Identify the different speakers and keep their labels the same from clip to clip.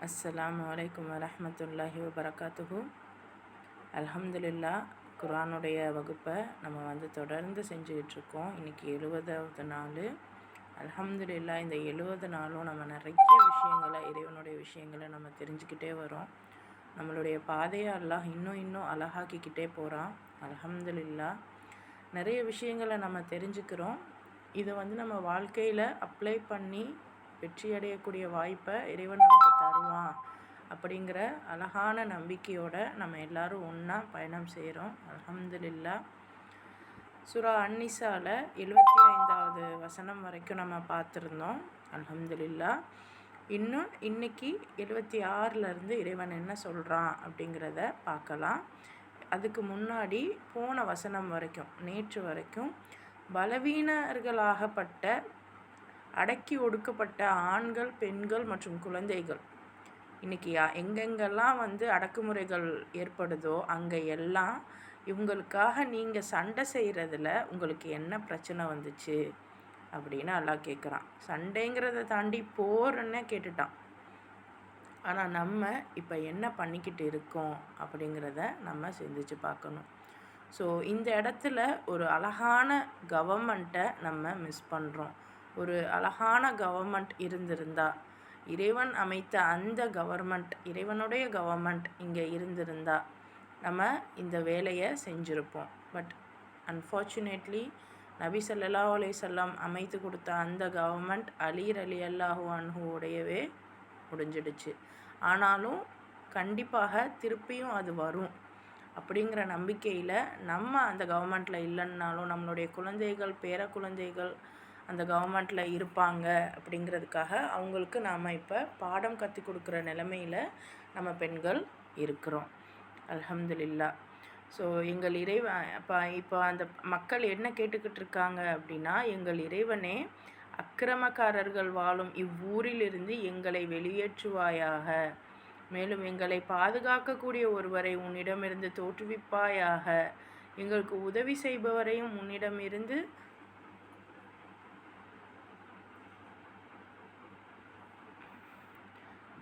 Speaker 1: அஸ்ஸலாமு அலைக்கும் வரஹ்மத்துல்லாஹி வபரகாத்துஹு. அல்ஹம்துலில்லா, குர்ஆனுடைய வகுப்பை நம்ம தொடர்ந்து செஞ்சுக்கிட்டு இருக்கோம். இன்றைக்கி 70வது நாள். அல்ஹம்துலில்லா, இந்த 70 நாளும் நம்ம நிறைய விஷயங்களை, இறைவனுடைய விஷயங்களை நம்ம தெரிஞ்சுக்கிட்டே வரோம். நம்மளுடைய பாதையை அல்லாஹ் இன்னும் அழகாக்கிக்கிட்டே போகிறான். அல்ஹம்துலில்லா, நிறைய விஷயங்களை நம்ம தெரிஞ்சுக்கிறோம். இதை நம்ம வாழ்க்கையில் அப்ளை பண்ணி வெற்றி அடையக்கூடிய வாய்ப்பை இறைவன் நமக்கு தருவான் அப்படிங்கிற அழகான நம்பிக்கையோடு நம்ம எல்லாரும் ஒன்றா பயணம் செய்கிறோம். அல்ஹம்துலில்லா, சூரா அன்னிசாவில் 75வது வசனம் வரைக்கும் நம்ம பார்த்துருந்தோம். அல்ஹம்துலில்லா, இன்னும் இன்றைக்கி 76லேருந்து இறைவன் என்ன சொல்கிறான் அப்படிங்கிறத பார்க்கலாம். அதுக்கு முன்னாடி போன வசனம் வரைக்கும், நேற்று வரைக்கும், பலவீனர்களாகப்பட்ட அடக்கி ஒடுக்கப்பட்ட ஆண்கள், பெண்கள் மற்றும் குழந்தைகள், இன்றைக்கி எங்கெங்கெல்லாம் அடக்குமுறைகள் ஏற்படுதோ அங்கே எல்லாம் இவங்களுக்காக நீங்கள் சண்டை செய்கிறதுல உங்களுக்கு என்ன பிரச்சனை வந்துச்சு அப்படின்னு அல்லாஹ் கேட்குறான். சண்டைங்கிறத தாண்டி போர்ன்னு கேட்டுட்டான். ஆனால் நம்ம இப்போ என்ன பண்ணிக்கிட்டு இருக்கோம் அப்படிங்கிறத நம்ம சிந்திச்சு பார்க்கணும். ஸோ இந்த இடத்துல ஒரு அழகான கவர்மெண்ட்டை நம்ம மிஸ் பண்ணுறோம். ஒரு அழகான கவர்மெண்ட் இருந்திருந்தா, இறைவன் அமைத்த அந்த கவர்மெண்ட், இறைவனுடைய கவர்மெண்ட் இங்கே இருந்திருந்தா நம்ம இந்த வேலையை செஞ்சுருப்போம். பட் அன்ஃபார்ச்சுனேட்லி நபி ஸல்லல்லாஹு அலைஹி வஸல்லம் அமைத்து கொடுத்த அந்த கவர்மெண்ட் அலி ரலியல்லாஹு அன்ஹுவோடையவே முடிஞ்சிடுச்சு. ஆனாலும் கண்டிப்பாக திருப்பியும் அது வரும் அப்படிங்கிற நம்பிக்கையில் நம்ம அந்த கவர்மெண்ட்டில் இல்லைன்னாலும் நம்மளுடைய குழந்தைகள், பேர குழந்தைகள் அந்த கவர்மெண்ட்டில் இருப்பாங்க அப்படிங்கிறதுக்காக அவங்களுக்கு நாம் இப்போ பாடம் கற்றுக் கொடுக்குற நிலைமையில் நம்ம பெண்கள் இருக்கிறோம். அல்ஹம்துலில்லா. ஸோ எங்கள் இறைவன் இப்போ அந்த மக்கள் என்ன கேட்டுக்கிட்டு இருக்காங்க அப்படின்னா, எங்கள் இறைவனே, அக்கிரமக்காரர்கள் வாழும் இவ்வூரிலிருந்து எங்களை வெளியேற்றுவாயாக, மேலும் எங்களை பாதுகாக்கக்கூடிய ஒருவரை உன்னிடமிருந்து தோற்றுவிப்பாயாக, எங்களுக்கு உதவி செய்பவரையும் உன்னிடமிருந்து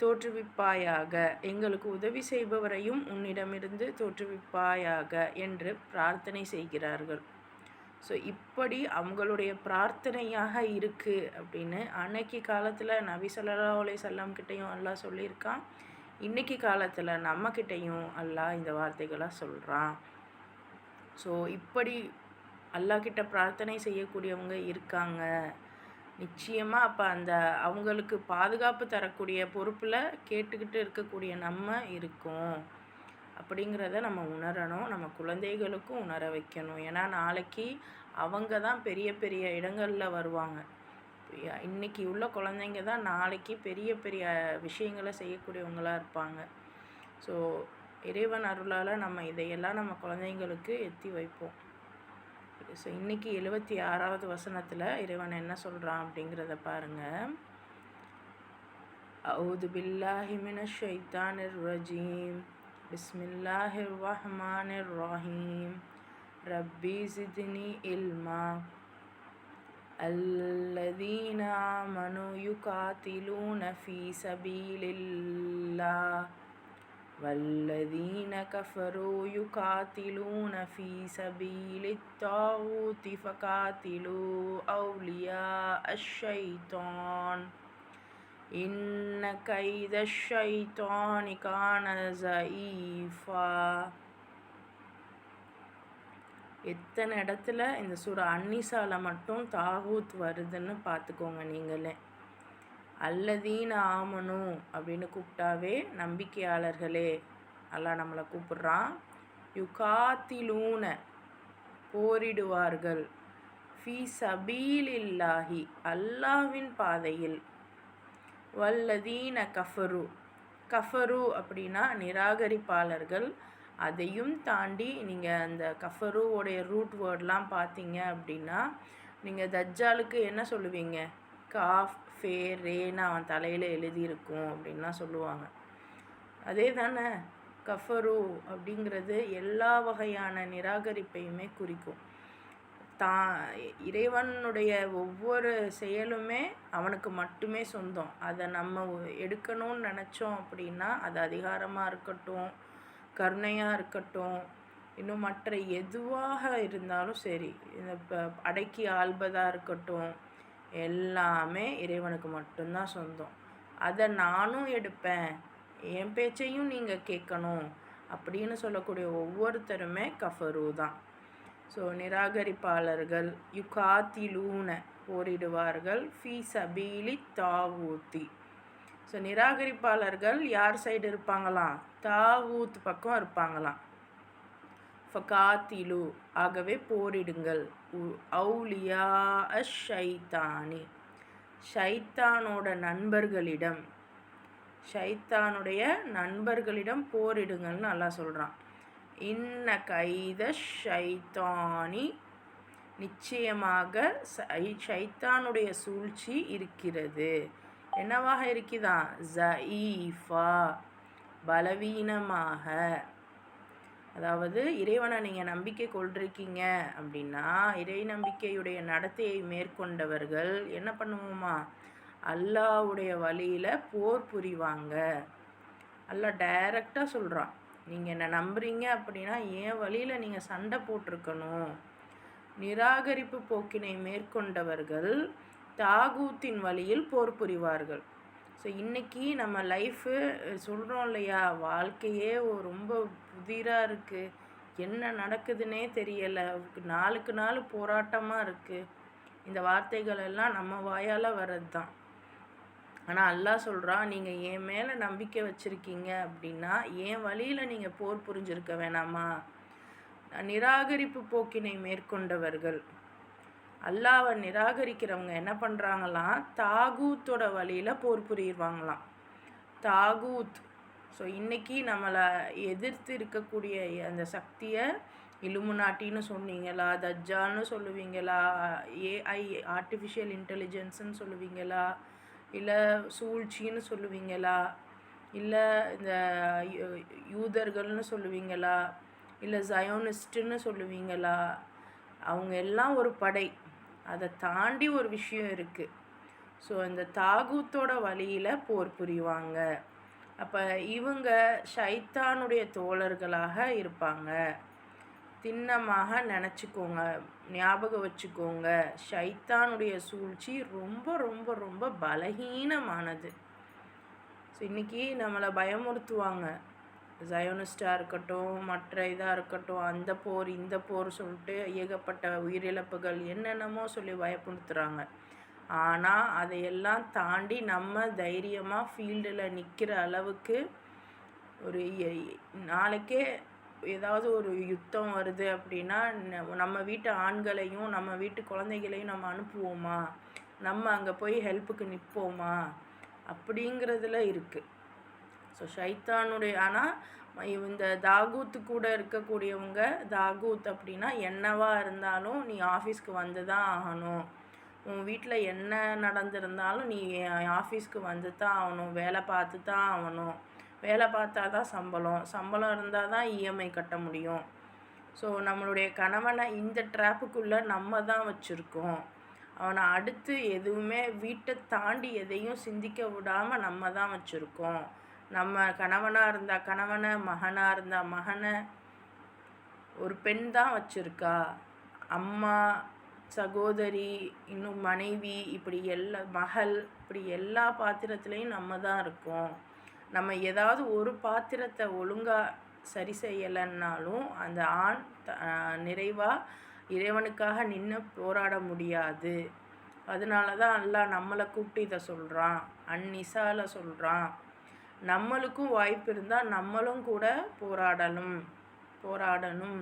Speaker 1: தோற்றுவிப்பாயாக, எங்களுக்கு உதவி செய்பவரையும் உன்னிடமிருந்து தோற்றுவிப்பாயாக என்று பிரார்த்தனை செய்கிறார்கள். ஸோ இப்படி அவங்களுடைய பிரார்த்தனையாக இருக்குது அப்படின்னு அன்னைக்கு காலத்தில் நபி ஸல்லல்லாஹு அலைஹி வஸல்லம் கிட்டேயும் அல்லாஹ் சொல்லியிருக்கான். இன்றைக்கி காலத்தில் நம்மக்கிட்டேயும் அல்லாஹ் இந்த வார்த்தைகளை சொல்கிறான். ஸோ இப்படி அல்லாஹ் கிட்ட பிரார்த்தனை செய்யக்கூடியவங்க இருக்காங்க. நிச்சயமாக அப்போ அந்த அவங்களுக்கு பாதுகாப்பு தரக்கூடிய பொறுப்பில் கேட்டுக்கிட்டு இருக்கக்கூடிய நம்ம இருக்கோம் அப்படிங்கிறத நம்ம உணரணும். நம்ம குழந்தைகளுக்கும் உணர வைக்கணும். ஏன்னா நாளைக்கு அவங்க தான் பெரிய பெரிய இடங்களில் வருவாங்க. இன்றைக்கி உள்ள குழந்தைங்க தான் நாளைக்கு பெரிய பெரிய விஷயங்களை செய்யக்கூடியவங்களாக இருப்பாங்க. ஸோ இறைவன் அருளால் நம்ம இதையெல்லாம் நம்ம குழந்தைங்களுக்கு எத்தி வைப்போம். ஸோ இன்றைக்கி 76வது வசனத்தில் இறைவன் என்ன சொல்கிறான் அப்படிங்கிறத பாருங்கள். அஊது பில்லாஹி மினஷ் ஷைத்தானிர் ரஜீம், பிஸ்மில்லாஹிர் ரஹ்மானிர் ரஹீம், ரப்பி ஸித்னி இல்மா, அல்லதீன ஆமனு யுகாத்திலூன ஃபீ சபீலில்லாஹ் வல்லதீன கஃபரு யுகாத்திலூன ஃபீ சபீலித் தாகூதி ஃபகாத்திலூ அவ்லியா அஷ்-ஷைத்தான் இன்ன கைதஷ் ஷைத்தானி கான ஸஈஃபா. எத்தனை இடத்துல இந்த சூரா அன்னிசாவில் மட்டும் தாகூத் வருதுன்னு பார்த்துக்கோங்க நீங்களே. அல்லதீன ஆமனு அப்படின்னு கூப்பிட்டாவே நம்பிக்கையாளர்களே அல்லாஹ் நம்மளை கூப்பிட்றான். யுகாத்திலூன போரிடுவார்கள், ஃபீ சபீலில்லாஹி அல்லாஹ்வின் பாதையில், வல்லதீன கஃபரு, கஃபரு அப்படின்னா நிராகரிப்பாளர்கள். அதையும் தாண்டி நீங்கள் அந்த கஃபருவோடைய ரூட் வேர்ட்லாம் பார்த்தீங்க அப்படின்னா நீங்கள் தஜ்ஜாலுக்கு என்ன சொல்லுவீங்க? காஃப் ஃபே ரேன்னு அவன் தலையில் எழுதியிருக்கும் அப்படின்லாம் சொல்லுவாங்க. அதே தானே கஃபரு அப்படிங்கிறது எல்லா வகையான நிராகரிப்பையுமே குறிக்கும். தான் இறைவனுடைய ஒவ்வொரு செயலுமே அவனுக்கு மட்டுமே சொந்தம். அதை நம்ம எடுக்கணும்னு நினச்சோம் அப்படின்னா, அது அதிகாரமாக இருக்கட்டும், கருணையாக இருக்கட்டும், இன்னும் மற்ற எதுவாக இருந்தாலும் சரி, இந்த அடக்கி ஆள்வதாக இருக்கட்டும், எல்லாமே இறைவனுக்கு மட்டும்தான் சொந்தம். அதை நானும் எடுப்பேன், என் பேச்சையும் நீங்கள் கேட்கணும் அப்படின்னு சொல்லக்கூடிய ஒவ்வொருத்தருமே கஃபரு தான். ஸோ நிராகரிப்பாளர்கள் யுகாத்திலூன போரிடுவார்கள் ஃபீ சபீலி தாவூத்தி. ஸோ நிராகரிப்பாளர்கள் யார் சைடு இருப்பாங்களாம்? தாவூத் பக்கம் இருப்பாங்களாம். ஃபகாத்திலு ஆகவே போரிடுங்கள். அவுலியா ஷைத்தானி ஷைத்தானோட நண்பர்களிடம், ஷைத்தானுடைய நண்பர்களிடம் போரிடுங்கள்னு அல்லாஹ் சொல்கிறான். இன்ன கைத ஷைத்தானி நிச்சயமாக ஷைத்தானுடைய சூழ்ச்சி இருக்கிறது. என்னவாக இருக்குதான்? ஜஈஃபா பலவீனமாக. அதாவது இறைவனை நீங்கள் நம்பிக்கை கொண்டிருக்கீங்க அப்படின்னா, இறை நம்பிக்கையுடைய நடத்தையை மேற்கொண்டவர்கள் என்ன பண்ணுவோமா? அல்லாஹ்வுடைய வழியில் போர் புரிவாங்க. அல்லாஹ் டைரெக்டாக சொல்கிறான், நீங்கள் என்ன நம்புறீங்க அப்படின்னா என் வழியில் நீங்கள் சண்டை போட்டிருக்கணும். நிராகரிப்பு போக்கினை மேற்கொண்டவர்கள் தாகூத்தின் வழியில் போர் புரிவார்கள். ஸோ இன்றைக்கி நம்ம லைஃபு சொல்கிறோம் இல்லையா, வாழ்க்கையே ரொம்ப புதிராக இருக்குது, என்ன நடக்குதுன்னே தெரியலை, நாளுக்கு நாள் போராட்டமாக இருக்குது. இந்த வார்த்தைகள் எல்லாம் நம்ம வாயால் வர்றது தான். ஆனால் அல்லாஹ் சொல்கிறான், நீங்கள் என் மேலே நம்பிக்கை வச்சுருக்கீங்க அப்படின்னா என் வழியில் நீங்கள் போர் புரிஞ்சிருக்க வேணாமா? நிராகரிப்பு போக்கினை மேற்கொண்டவர்கள், அல்லாவை நிராகரிக்கிறவங்க என்ன பண்ணுறாங்களாம்? தாகூத்தோட வழியில் போர் புரிவாங்களாம். தாகூத். ஸோ இன்றைக்கி நம்மளை எதிர்த்து இருக்கக்கூடிய அந்த சக்தியை இலுமினாட்டின்னு சொன்னீங்களா, தஜ்ஜால்னு சொல்லுவீங்களா, ஏஐ ஆர்டிஃபிஷியல் இன்டெலிஜென்ஸுன்னு சொல்லுவீங்களா, இல்லை சூழ்ச்சின்னு சொல்லுவீங்களா, இல்லை இந்த யூதர்கள்னு சொல்லுவீங்களா, இல்லை ஜயோனிஸ்ட்டுன்னு சொல்லுவீங்களா, அவங்க எல்லாம் ஒரு படை. அதை தாண்டி ஒரு விஷயம் இருக்குது. ஸோ இந்த தாகூத்தோட வழியில் போர் புரிவாங்க. அப்போ இவங்க ஷைத்தானுடைய தோழர்களாக இருப்பாங்க. திண்ணமாக நினச்சிக்கோங்க, ஞாபகம் வச்சுக்கோங்க, ஷைத்தானுடைய சூழ்ச்சி ரொம்ப ரொம்ப ரொம்ப பலகீனமானது. ஸோ இன்றைக்கி நம்மளை பயமுறுத்துவாங்க, ஜயோனிஸ்டாக இருக்கட்டும், மற்ற இதாக இருக்கட்டும், அந்த போர் இந்த போர் சொல்லிட்டு ஏகப்பட்ட உயிரிழப்புகள் என்னென்னமோ சொல்லி பயப்படுத்துகிறாங்க. ஆனால் அதையெல்லாம் தாண்டி நம்ம தைரியமாக ஃபீல்டில் நிற்கிற அளவுக்கு ஒரு நாளைக்கே ஏதாவது ஒரு யுத்தம் வருது அப்படின்னா நம்ம வீட்டு ஆண்களையும் நம்ம வீட்டு குழந்தைகளையும் நம்ம அனுப்புவோமா? நம்ம அங்கே போய் ஹெல்ப்புக்கு நிற்போமா? அப்படிங்கிறதுல இருக்குது. ஸோ ஷைத்தானுடைய, ஆனால் இந்த தாகூத்து கூட இருக்கக்கூடியவங்க, தாகூத் அப்படின்னா என்னவா இருந்தாலும் நீ ஆஃபீஸ்க்கு வந்து தான் ஆகணும், உன் வீட்டில் என்ன நடந்திருந்தாலும் நீ ஆஃபீஸ்க்கு வந்து தான் ஆகணும், வேலை பார்த்து தான் ஆகணும், வேலை பார்த்தா தான் சம்பளம் இருந்தால் தான் இஎம்ஐ கட்ட முடியும். ஸோ நம்மளுடைய கணவனை இந்த ட்ராப்புக்குள்ளே நம்ம தான் வச்சுருக்கோம். அவனை அடுத்து எதுவுமே வீட்டை தாண்டி எதையும் சிந்திக்க விடாமல் நம்ம தான் வச்சுருக்கோம். நம்ம கணவனாக இருந்தால் கணவனை, மகனாக இருந்தால் மகனை, ஒரு பெண் தான் வச்சுருக்கா, அம்மா, சகோதரி, இன்னும் மனைவி, இப்படி மகள், இப்படி எல்லா பாத்திரத்துலேயும் நம்ம தான் இருக்கோம். நம்ம ஏதாவது ஒரு பாத்திரத்தை ஒழுங்காக சரி செய்யலைன்னாலும் அந்த ஆண் நிறைவாக இறைவனுக்காக நின்று போராட முடியாது. அதனால தான் அல்லாஹ் நம்மளை கூப்பிட்டு இதை சொல்கிறான், அந்நிசால சொல்கிறான். நம்மளுக்கும் வாய்ப்பு இருந்தால் நம்மளும் கூட போராடணும்.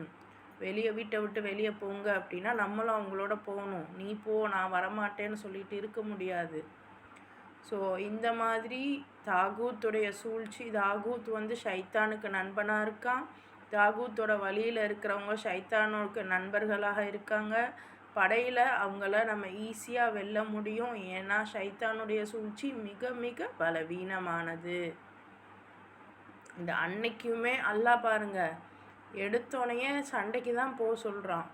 Speaker 1: வீட்டை விட்டு வெளியே போங்க அப்படின்னா நம்மளும் அவங்களோட போகணும். நீ போ, நான் வரமாட்டேன்னு சொல்லிட்டு இருக்க முடியாது. ஸோ இந்த மாதிரி தாகூத்துடைய சூழ்ச்சி, தாகூத் ஷைத்தானுக்கு நண்பனாக இருக்கான். தாகூத்தோட வழியில் இருக்கிறவங்க ஷைத்தானுக்கு நண்பர்களாக இருக்காங்க. படையில் அவங்கள நம்ம ஈஸியாக வெல்ல முடியும். ஏன்னா ஷைத்தானுடைய சூழ்ச்சி மிக மிக பலவீனமானது. இந்த அன்னைக்குமே அல்லாஹ் பாருங்க, எடுத்தோடனே சண்டைக்கு தான் போக சொல்கிறான்.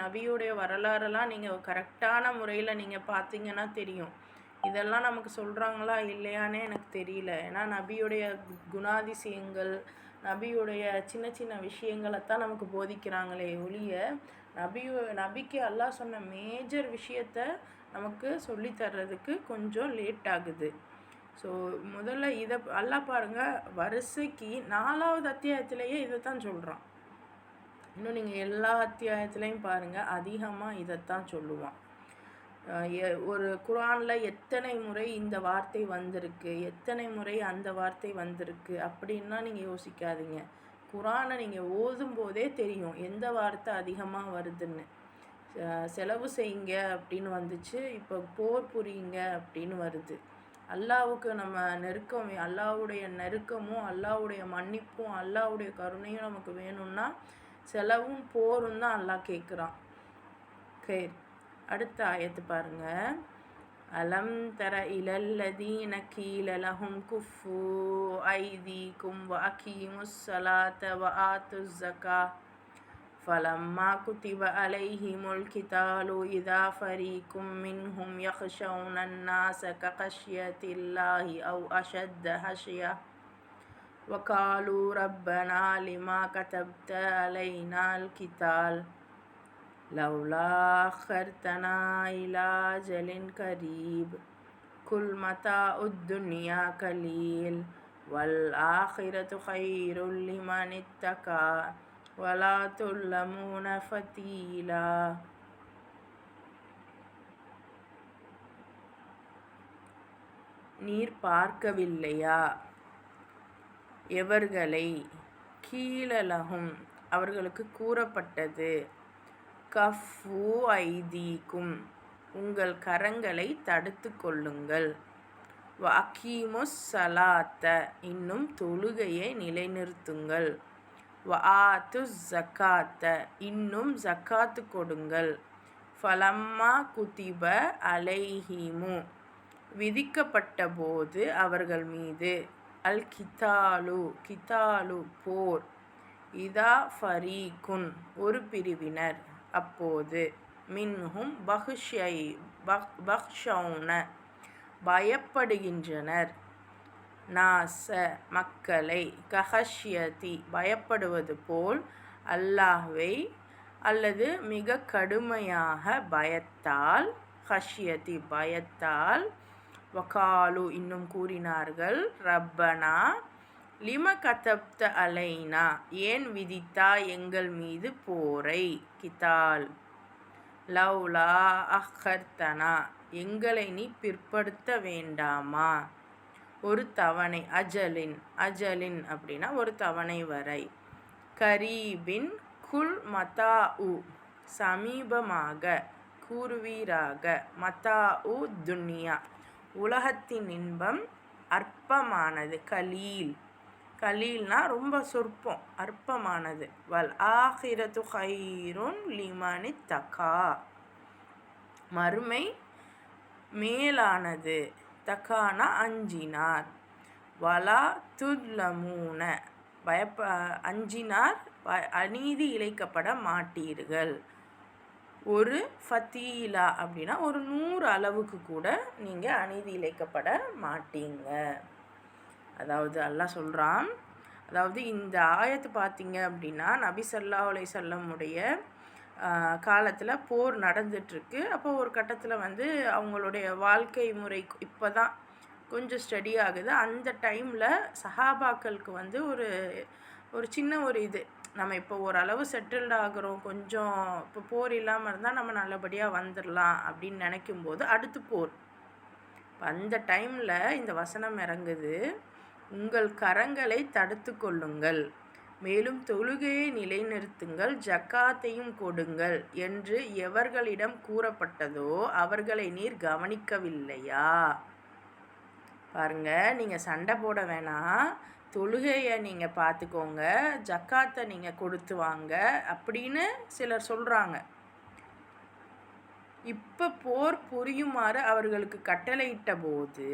Speaker 1: நபியுடைய வரலாறெல்லாம் நீங்கள் கரெக்டான முறையில் நீங்கள் பார்த்தீங்கன்னா தெரியும். இதெல்லாம் நமக்கு சொல்கிறாங்களா இல்லையானே எனக்கு தெரியல. ஏன்னா நபியுடைய குணாதிசயங்கள், நபியுடைய சின்ன சின்ன விஷயங்களைத்தான் நமக்கு போதிக்கிறாங்களே ஒழிய, நபிக்கு அல்லாஹ் சொன்ன மேஜர் விஷயத்த நமக்கு சொல்லித்தர்றதுக்கு கொஞ்சம் லேட் ஆகுது. ஸோ முதல்ல இதை அல்லாஹ் பாருங்கள், வரிசைக்கு 4வது அத்தியாயத்திலேயே இதை தான் சொல்கிறான். இன்னும் நீங்கள் எல்லா அத்தியாயத்துலேயும் பாருங்கள், அதிகமாக இதைத்தான் சொல்லுவான். ஒரு குர்ஆனில் எத்தனை முறை இந்த வார்த்தை வந்திருக்கு, எத்தனை முறை அந்த வார்த்தை வந்திருக்கு அப்படின்னா நீங்கள் யோசிக்காதீங்க. குர்ஆனை நீங்கள் ஓதும் போதே தெரியும் எந்த வார்த்தை அதிகமாக வருதுன்னு. செலவு செய்யுங்க அப்படின்னு வந்துச்சு, இப்போ போர் புரியுங்க அப்படின்னு வருது. அல்லாஹ்வுக்கு நம்ம நெருக்கம், அல்லாஹ்வுடைய நெருக்கமும் அல்லாஹ்வுடைய மன்னிப்பும் அல்லாஹ்வுடைய கருணையும் நமக்கு வேணும்னா செலவும் போரும் தான் அல்லாஹ் கேட்குறான். கேர் அடுத்த ஆயத்து பாருங்க. அலம் தர இலல்லதீன கீல லஹும் குஃபு ஐதீக்கும் வ அகீமுஸ் ஸலாத வ ஆத்துஸ் ஸகா ஃபலம்மா குதிப அலைஹிமுல் கிதாலு இதா ஃபரீக்கும் மின்ஹும் யக்ஷௌனன் நாஸ ககஷ்யத்தில்லாஹி அவ் அஷத்த ஹஷ்யா வகாலு ரப்பனா லிமா கதப்த அலைனால் கிதால் லவ்லா அக்கர்தனா இலா அஜலின் கரீப் குல் மதாஉத் துன்யா கலீல் வல் ஆகிரத்து கைருல் லிமன் இத்தகா வலா துல்லமூன ஃபதீலா. நீர் பார்க்கவில்லையா எவர்களை கீழலகும் அவர்களுக்கு கூறப்பட்டது, கஃபு ஐதீக்கும் உங்கள் கரங்களை தடுத்து கொள்ளுங்கள், வ அகீமுஸ் ஸலாத்த இன்னும் தொழுகையை நிலைநிறுத்துங்கள், வ ஆத்துஸ் ஸகாத்த இன்னும் ஜக்காத்து கொடுங்கள், ஃபலம்மா குதிப அலைஹிமு விதிக்கப்பட்ட போது அவர்கள் மீது, அல் கிதாலு போர், இதா ஃபரீகுன் ஒரு பிரிவினர் அப்போது, மின்ஹும் பக்ஷௌன பயப்படுகின்றனர், நாஸ மக்களை, கஹஷ்யதி பயப்படுவது போல், அல்லாஹ்வை அல்லது மிக கடுமையாக பயத்தால், ஹஷ்யதி பயத்தால், வகாலு இன்னும் கூறினார்கள், ரப்பனா லிம கதப்த அலைனா ஏன் விதித்தா எங்கள் மீது போரை, கிதால் லவ்லா அக்கர்தனா எங்களை நீ பிற்படுத்த வேண்டாமா, ஒரு தவணை, அஜலின் அப்படின்னா ஒரு தவணை வரை, கரீபின் குல் மதாஉ சமீபமாக கூறுவீராக, மதாஉ துன்யா உலகத்தின் இன்பம் அற்பமானது, கலீல்னா ரொம்ப சொற்பம், அற்பமானது, வல் ஆகிரத்து கைருன் லிமன் இத்தகா மறுமை மேலானது, தகானா அஞ்சினார், வலா துல்லமூன அஞ்சினார் அநீதி இழைக்கப்பட மாட்டீர்கள், ஒரு ஃபதீலா அப்படின்னா ஒரு 100 அளவுக்கு கூட நீங்கள் அநீதி இழைக்கப்பட மாட்டீங்க. அதாவது அல்லாஹ் சொல்கிறான், அதாவது இந்த ஆயத்து பார்த்தீங்க அப்படின்னா நபி ஸல்லல்லாஹு அலைஹி வஸல்லமுடைய காலத்தில் போர் நடந்துட்டுருக்கு. அப்போ ஒரு கட்டத்தில் வந்து அவங்களுடைய வாழ்க்கை முறை இப்போ தான் கொஞ்சம் ஸ்டடி ஆகுது. அந்த டைமில் சஹாபாக்களுக்கு வந்து ஒரு சின்ன ஒரு இது, நம்ம இப்போ ஓரளவு செட்டில்டு ஆகிறோம், கொஞ்சம் இப்போ போர் இல்லாமல் இருந்தால் நம்ம நல்லபடியாக வந்துடலாம் அப்படின்னு நினைக்கும்போது அடுத்து போர். அந்த டைமில் இந்த வசனம் இறங்குது, உங்கள் கரங்களை தடுத்து கொள்ளுங்கள், மேலும் தொழுகையை நிலைநிறுத்துங்கள், ஜக்காத்தையும் கொடுங்கள் என்று எவர்களிடம் கூறப்பட்டதோ அவர்களை நீர் கவனிக்கவில்லையா. பாருங்க, நீங்கள் சண்டை போட வேணாம், தொழுகையை நீங்கள் பார்த்துக்கோங்க, ஜக்காத்தை நீங்கள் கொடுத்து வாங்க அப்படின்னு சிலர் சொல்கிறாங்க. இப்போ போர் புரியுமாறு அவர்களுக்கு கட்டளையிட்ட போது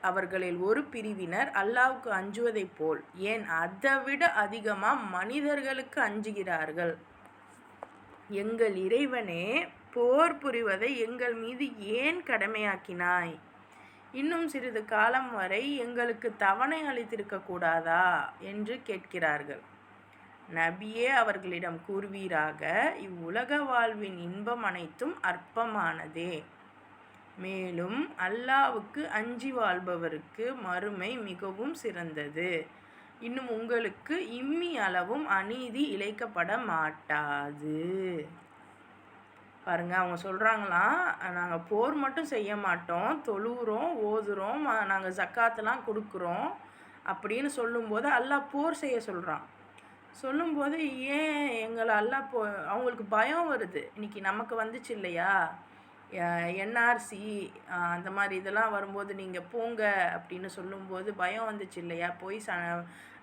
Speaker 1: அவர்களில் ஒரு பிரிவினர் அல்லாஹ்வுக்கு அஞ்சுவதைப் போல், ஏன் அதை விட அதிகமாக மனிதர்களுக்கு அஞ்சுகிறார்கள். எங்கள் இறைவனே, போர் புரிவதை எங்கள் மீது ஏன் கடமையாக்கினாய்? இன்னும் சிறிது காலம் வரை எங்களுக்கு தவணை அளித்திருக்க கூடாதா என்று கேட்கிறார்கள். நபியே, அவர்களிடம் கூறுவீராக, இவ்வுலக வாழ்வின் இன்பம் அனைத்தும் அற்பமானதே. மேலும் அல்லாவுக்கு அஞ்சி வாழ்பவருக்கு மறுமை மிகவும் சிறந்தது. இன்னும் உங்களுக்கு இம்மி அளவும் அநீதி இழைக்கப்பட மாட்டாது. பாருங்க, அவங்க சொல்கிறாங்களாம், நாங்கள் போர் மட்டும் செய்ய மாட்டோம், தொழுகிறோம், ஓதுறோம், நாங்கள் ஜக்காத்தெல்லாம் கொடுக்குறோம் அப்படின்னு சொல்லும்போது அல்லாஹ் போர் செய்ய சொல்கிறான். சொல்லும்போது ஏன் எங்களை அல்லாஹ் அவங்களுக்கு பயம் வருது. இன்றைக்கி நமக்கு வந்துச்சு இல்லையா, என்ஆர்சி அந்த மாதிரி இதெல்லாம் வரும்போது நீங்கள் போங்க அப்படின்னு சொல்லும்போது பயம் வந்துச்சு இல்லையா, போய்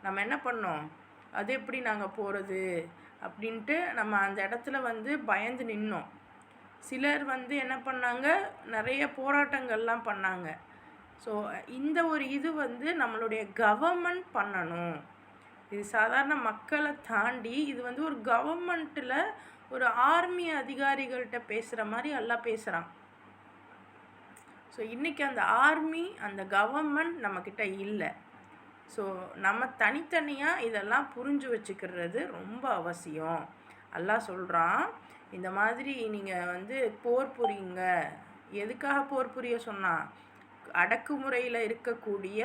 Speaker 1: நம்ம என்ன பண்ணோம், அது எப்படி நாங்கள் போகிறது அப்படின்ட்டு நம்ம அந்த இடத்துல பயந்து நின்னோம். சிலர் என்ன பண்ணாங்க, நிறைய போராட்டங்கள்லாம் பண்ணாங்க. ஸோ இந்த ஒரு இது நம்மளுடைய கவர்மெண்ட் பண்ணணும். இது சாதாரண மக்களை தாண்டி இது ஒரு கவர்மெண்ட்டில் ஒரு ஆர்மி அதிகாரிகள்கிட்ட பேசுகிற மாதிரி எல்லாம் பேசுகிறான். ஸோ இன்றைக்கி அந்த ஆர்மி, அந்த கவர்மெண்ட் நம்மக்கிட்ட இல்லை. ஸோ நம்ம தனித்தனியாக இதெல்லாம் புரிஞ்சு வச்சுக்கிறது ரொம்ப அவசியம். அல்லாஹ் சொல்கிறான், இந்த மாதிரி நீங்கள் போர் புரியுங்க. எதுக்காக போர் புரிய சொன்னால், அடக்குமுறையில் இருக்கக்கூடிய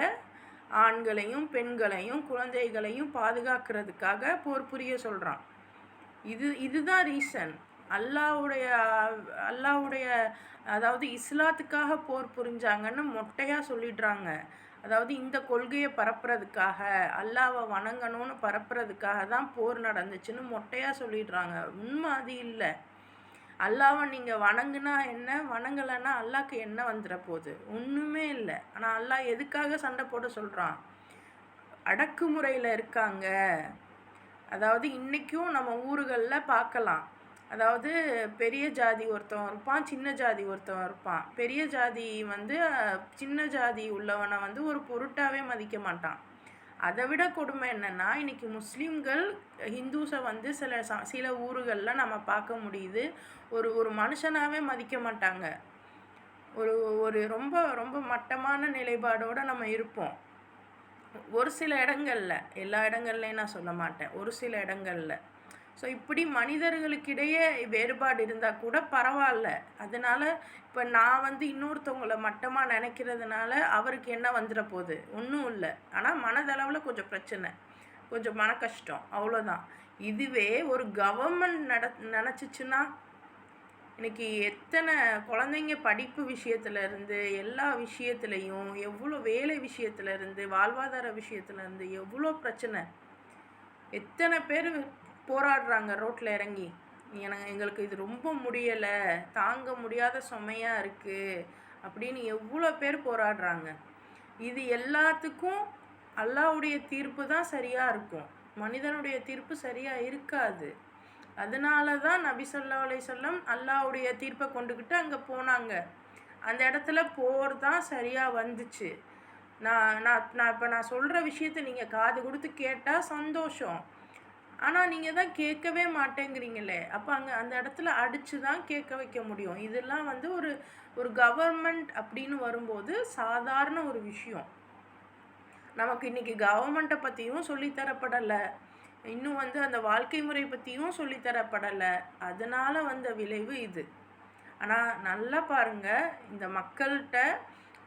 Speaker 1: ஆண்களையும் பெண்களையும் குழந்தைகளையும் பாதுகாக்கிறதுக்காக போர் புரிய சொல்கிறான். இதுதான் ரீசன். அல்லாவுடைய அதாவது இஸ்லாத்துக்காக போர் புரிஞ்சாங்கன்னு மொட்டையாக சொல்லிடுறாங்க. அதாவது இந்த கொள்கையை பரப்புறதுக்காக, அல்லாவை வணங்கணும்னு பரப்புறதுக்காக தான் போர் நடந்துச்சுன்னு மொட்டையாக சொல்லிடுறாங்க. உண்மை அது இல்லை. அல்லாவை நீங்கள் வணங்குனா என்ன, வணங்கலைன்னா அல்லாவுக்கு என்ன வந்துட போகுது? ஒன்றுமே இல்லை. ஆனால் அல்லாஹ் எதுக்காக சண்டை போட சொல்கிறான்? அடக்குமுறையில் இருக்காங்க. அதாவது இன்றைக்கும் நம்ம ஊர்களில் பார்க்கலாம். அதாவது பெரிய ஜாதி ஒருத்தவன் இருப்பான், சின்ன ஜாதி ஒருத்தவன் இருப்பான். பெரிய ஜாதி சின்ன ஜாதி உள்ளவனை ஒரு பொருட்டாகவே மதிக்க மாட்டான். அதை விட கொடுமை என்னென்னா, இன்றைக்கி முஸ்லீம்கள் ஹிந்துஸை சில ஊர்களில் நம்ம பார்க்க முடியுது, ஒரு மனுஷனாகவே மதிக்க மாட்டாங்க. ஒரு ரொம்ப ரொம்ப மட்டமான நிலைப்பாடோடு நம்ம இருப்போம். ஒரு சில இடங்களில், எல்லா இடங்கள்லையும் நான் சொல்ல மாட்டேன், ஒரு சில இடங்களில். ஸோ இப்படி மனிதர்களுக்கிடையே வேறுபாடு இருந்தால் கூட பரவாயில்ல. அதனால் இப்போ நான் இன்னொருத்தவங்களை மட்டமாக நினைக்கிறதுனால அவருக்கு என்ன வந்துட போகுது? ஒன்றும் இல்லை. ஆனால் மனதளவில் கொஞ்சம் பிரச்சனை, கொஞ்சம் மன கஷ்டம், அவ்வளோதான். இதுவே ஒரு கவர்மெண்ட் நினச்சிச்சுன்னா, இன்றைக்கி எத்தனை குழந்தைங்க படிப்பு விஷயத்துலேருந்து எல்லா விஷயத்துலேயும், எவ்வளோ வேலை விஷயத்துலேருந்து, வாழ்வாதார விஷயத்துலேருந்து எவ்வளோ பிரச்சனை. எத்தனை பேர் போராடுறாங்க ரோட்டில் இறங்கி, எங்களுக்கு இது ரொம்ப முடியலை, தாங்க முடியாத சுமையாக இருக்குது அப்படின்னு எவ்வளோ பேர் போராடுறாங்க. இது எல்லாத்துக்கும் அல்லாஹ்வுடைய தீர்ப்பு தான் சரியாக இருக்கும். மனிதனுடைய தீர்ப்பு சரியாக இருக்காது. அதனால தான் நபி ஸல்லல்லாஹு அலைஹி வஸல்லம் அல்லாஹ்வுடைய தீர்ப்பை கொண்டுக்கிட்டு அங்கே போனாங்க. அந்த இடத்துல போர் தான் சரியாக வந்துச்சு. இப்போ நான் சொல்கிற விஷயத்தை நீங்கள் காது கொடுத்து கேட்டால் சந்தோஷம். ஆனால் நீங்கள் தான் கேட்கவே மாட்டேங்கிறீங்களே. அப்போ அந்த இடத்துல அடித்து தான் கேட்க வைக்க முடியும். இதெல்லாம் ஒரு கவர்மெண்ட் அப்படின்னு வரும்போது சாதாரண ஒரு விஷயம். நமக்கு இன்றைக்கி கவர்மெண்ட்டை பற்றியும் சொல்லித்தரப்படலை, இன்னும் அந்த வாழ்க்கை முறை பற்றியும் சொல்லித்தரப்படலை. அதனால் வந்த விளைவு இது. ஆனால் நல்லா பாருங்கள், இந்த மக்கள்கிட்ட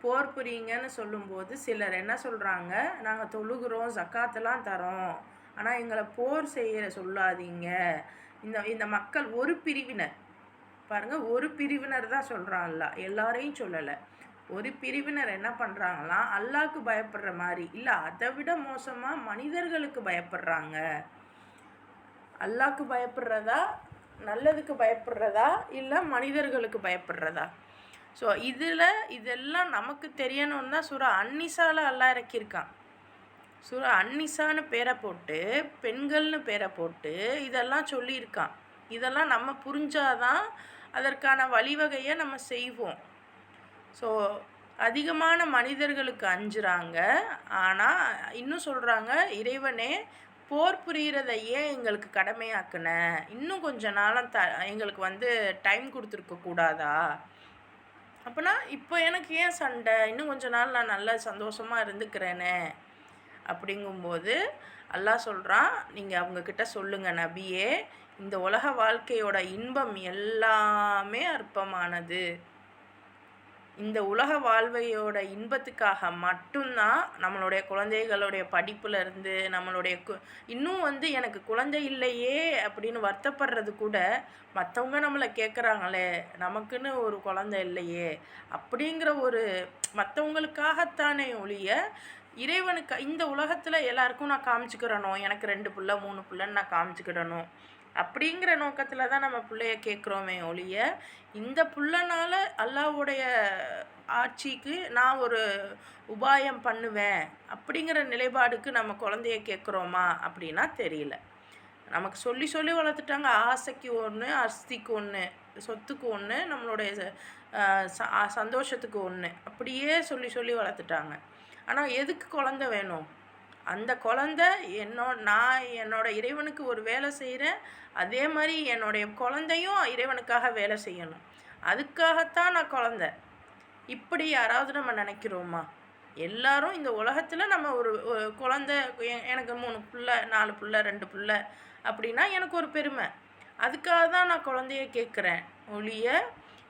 Speaker 1: போர் புரியுங்கன்னு சொல்லும்போது சிலர் என்ன சொல்கிறாங்க, நாங்கள் தொழுகிறோம், ஜக்காத்தெல்லாம் தரோம், ஆனால் எங்களை போர் செய்ய சொல்லாதீங்க. இந்த மக்கள் ஒரு பிரிவினர், பாருங்கள், ஒரு பிரிவினர் தான் சொல்கிறான்ல, எல்லாரையும் சொல்லலை. ஒரு பிரிவினர் என்ன பண்ணுறாங்களாம், அல்லாஹ்க்கு பயப்படுற மாதிரி இல்லை, அதை விட மோசமாக மனிதர்களுக்கு பயப்படுறாங்க. அல்லாஹ்க்கு பயப்படுறதா, நல்லதுக்கு பயப்படுறதா, இல்லை மனிதர்களுக்கு பயப்படுறதா? ஸோ இதெல்லாம் நமக்கு தெரியணும்னு தான் சூரா அன்னிசால அல்லாஹ் இறக்கியிருக்கான். சூரா அன்னிசான்னு பேரை போட்டு, பெண்கள்னு பேரை போட்டு இதெல்லாம் சொல்லியிருக்கான். இதெல்லாம் நம்ம புரிஞ்சாதான் அதற்கான வழிவகையை நம்ம செய்வோம். ஸோ அதிகமான மனிதர்களுக்கு அஞ்சுறாங்க. ஆனால் இன்னும் சொல்கிறாங்க, இறைவனே போர் புரியிறத ஏன் எங்களுக்கு கடமையாக்குன? இன்னும் கொஞ்ச நாளம் எங்களுக்கு வந்து டைம் குடுத்துருக்க கூடாதா? அப்பன்னா இப்போ எனக்கு ஏன் சண்டை? இன்னும் கொஞ்ச நாள் நான் நல்லா சந்தோஷமா இருந்துக்கிறேனே! அப்படிங்கும்போது அல்லாஹ் சொல்றான், நீங்க அவங்க கிட்ட சொல்லுங்க நபியே, இந்த உலக வாழ்க்கையோட இன்பம் எல்லாமே அற்பமானது. இந்த உலக வாழ்வையோட இன்பத்துக்காக மட்டும்தான் நம்மளுடைய குழந்தைகளுடைய படிப்புலேருந்து நம்மளுடைய இன்னும் வந்து எனக்கு குழந்தை இல்லையே அப்படின்னு வருத்தப்படுறது கூட மற்றவங்க நம்மளை கேட்குறாங்களே நமக்குன்னு ஒரு குழந்தை இல்லையே அப்படிங்கிற ஒரு மற்றவங்களுக்காகத்தானே ஒழிய இறைவனுக்கு இந்த உலகத்தில் எல்லாருக்கும் நான் காமிச்சுக்கிறணும், எனக்கு 2 பிள்ளை 3 பிள்ளைன்னு நான் காமிச்சுக்கிடணும் அப்படிங்கிற நோக்கத்தில் தான் நம்ம பிள்ளைய கேட்குறோமே ஒழிய இந்த புள்ளனால அல்லாஹ்வுடைய ஆட்சிக்கு நான் ஒரு உபாயம் பண்ணுவேன் அப்படிங்கிற நிலைப்பாடுக்கு நம்ம குழந்தைய கேட்குறோமா அப்படின்னா தெரியல. நமக்கு சொல்லி சொல்லி வளர்த்துட்டாங்க. ஆசைக்கு ஒன்று, அஸ்திக்கு ஒன்று, சொத்துக்கு ஒன்று, நம்மளுடைய சந்தோஷத்துக்கு ஒன்று, அப்படியே சொல்லி சொல்லி வளர்த்துட்டாங்க. ஆனால் எதுக்கு குழந்தை வேணும்? அந்த குழந்தை நான் என்னோட இறைவனுக்கு ஒரு வேலை செய்கிறேன், அதே மாதிரி என்னுடைய குழந்தையும் இறைவனுக்காக வேலை செய்யணும். அதுக்காகத்தான் நான் குழந்தை. இப்படி யாராவது நம்ம நினைக்கிறோமா? எல்லாரும் இந்த உலகத்தில் நம்ம ஒரு குழந்தை எனக்கு 3 பிள்ளை 4 பிள்ளை 2 பிள்ளை அப்படின்னா எனக்கு ஒரு பெருமை. அதுக்காக தான் நான் குழந்தைய கேட்குறேன் ஒழிய,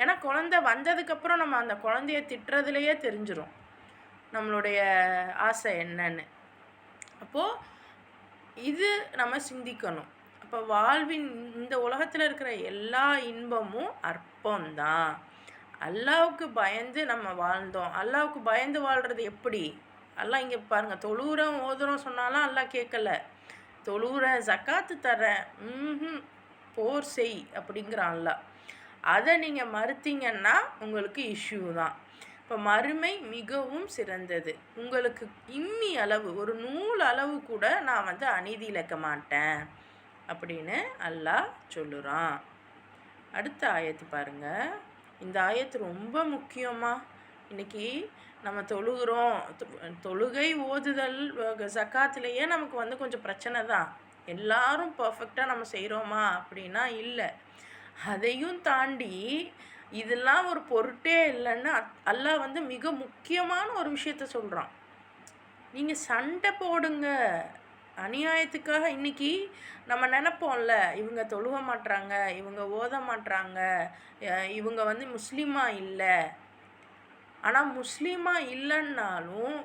Speaker 1: ஏன்னா குழந்தை வந்ததுக்கப்புறம் நம்ம அந்த குழந்தைய திட்டுறதுலையே தெரிஞ்சிடும் நம்மளுடைய ஆசை என்னன்னு. அப்போது இது நம்ம சிந்திக்கணும். அப்போ வாழ்வின் இந்த உலகத்தில் இருக்கிற எல்லா இன்பமும் அற்பம்தான். அல்லாவுக்கு பயந்து நம்ம வாழ்ந்தோம். அல்லாவுக்கு பயந்து வாழ்கிறது எப்படி? அல்லாஹ் இங்கே பாருங்கள், தொழுகிறோம் ஓதுறோம் சொன்னாலும் அல்லாஹ் கேட்கல. தொழுகிறேன் ஜக்காத்து தரேன் போர் செய் அப்படிங்கிறான் அல்லாஹ். அதை நீங்கள் மறுத்தீங்கன்னா உங்களுக்கு இஷ்யூ தான். இப்போ மறுமை மிகவும் சிறந்தது. உங்களுக்கு இம்மி அளவு ஒரு நூல் அளவு கூட நான் வந்து அநீதி இழைக்க மாட்டேன் அப்படின்னு அல்லாஹ் சொல்லுறான். அடுத்த ஆயத்து பாருங்கள். இந்த ஆயத்து ரொம்ப முக்கியமாக. இன்றைக்கி நம்ம தொழுகிறோம், தொழுகை ஓதுதல் ஜக்காத்துலேயே நமக்கு வந்து கொஞ்சம் பிரச்சனை தான். எல்லாரும் பர்ஃபெக்டாக நம்ம செய்கிறோமா அப்படின்னா இல்லை. அதையும் தாண்டி இதெல்லாம் ஒரு பொருட்டே இல்லைன்னு அல்லாஹ் வந்து மிக முக்கியமான ஒரு விஷயத்த சொல்கிறான். நீங்கள் சண்டை போடுங்க அநியாயத்துக்காக. இன்றைக்கி நம்ம நினைப்போம்ல, இவங்க தொழுக மாட்றாங்க, இவங்க ஓத மாட்றாங்க, இவங்க வந்து முஸ்லீமாக இல்லை. ஆனால் முஸ்லீமாக இல்லைன்னாலும்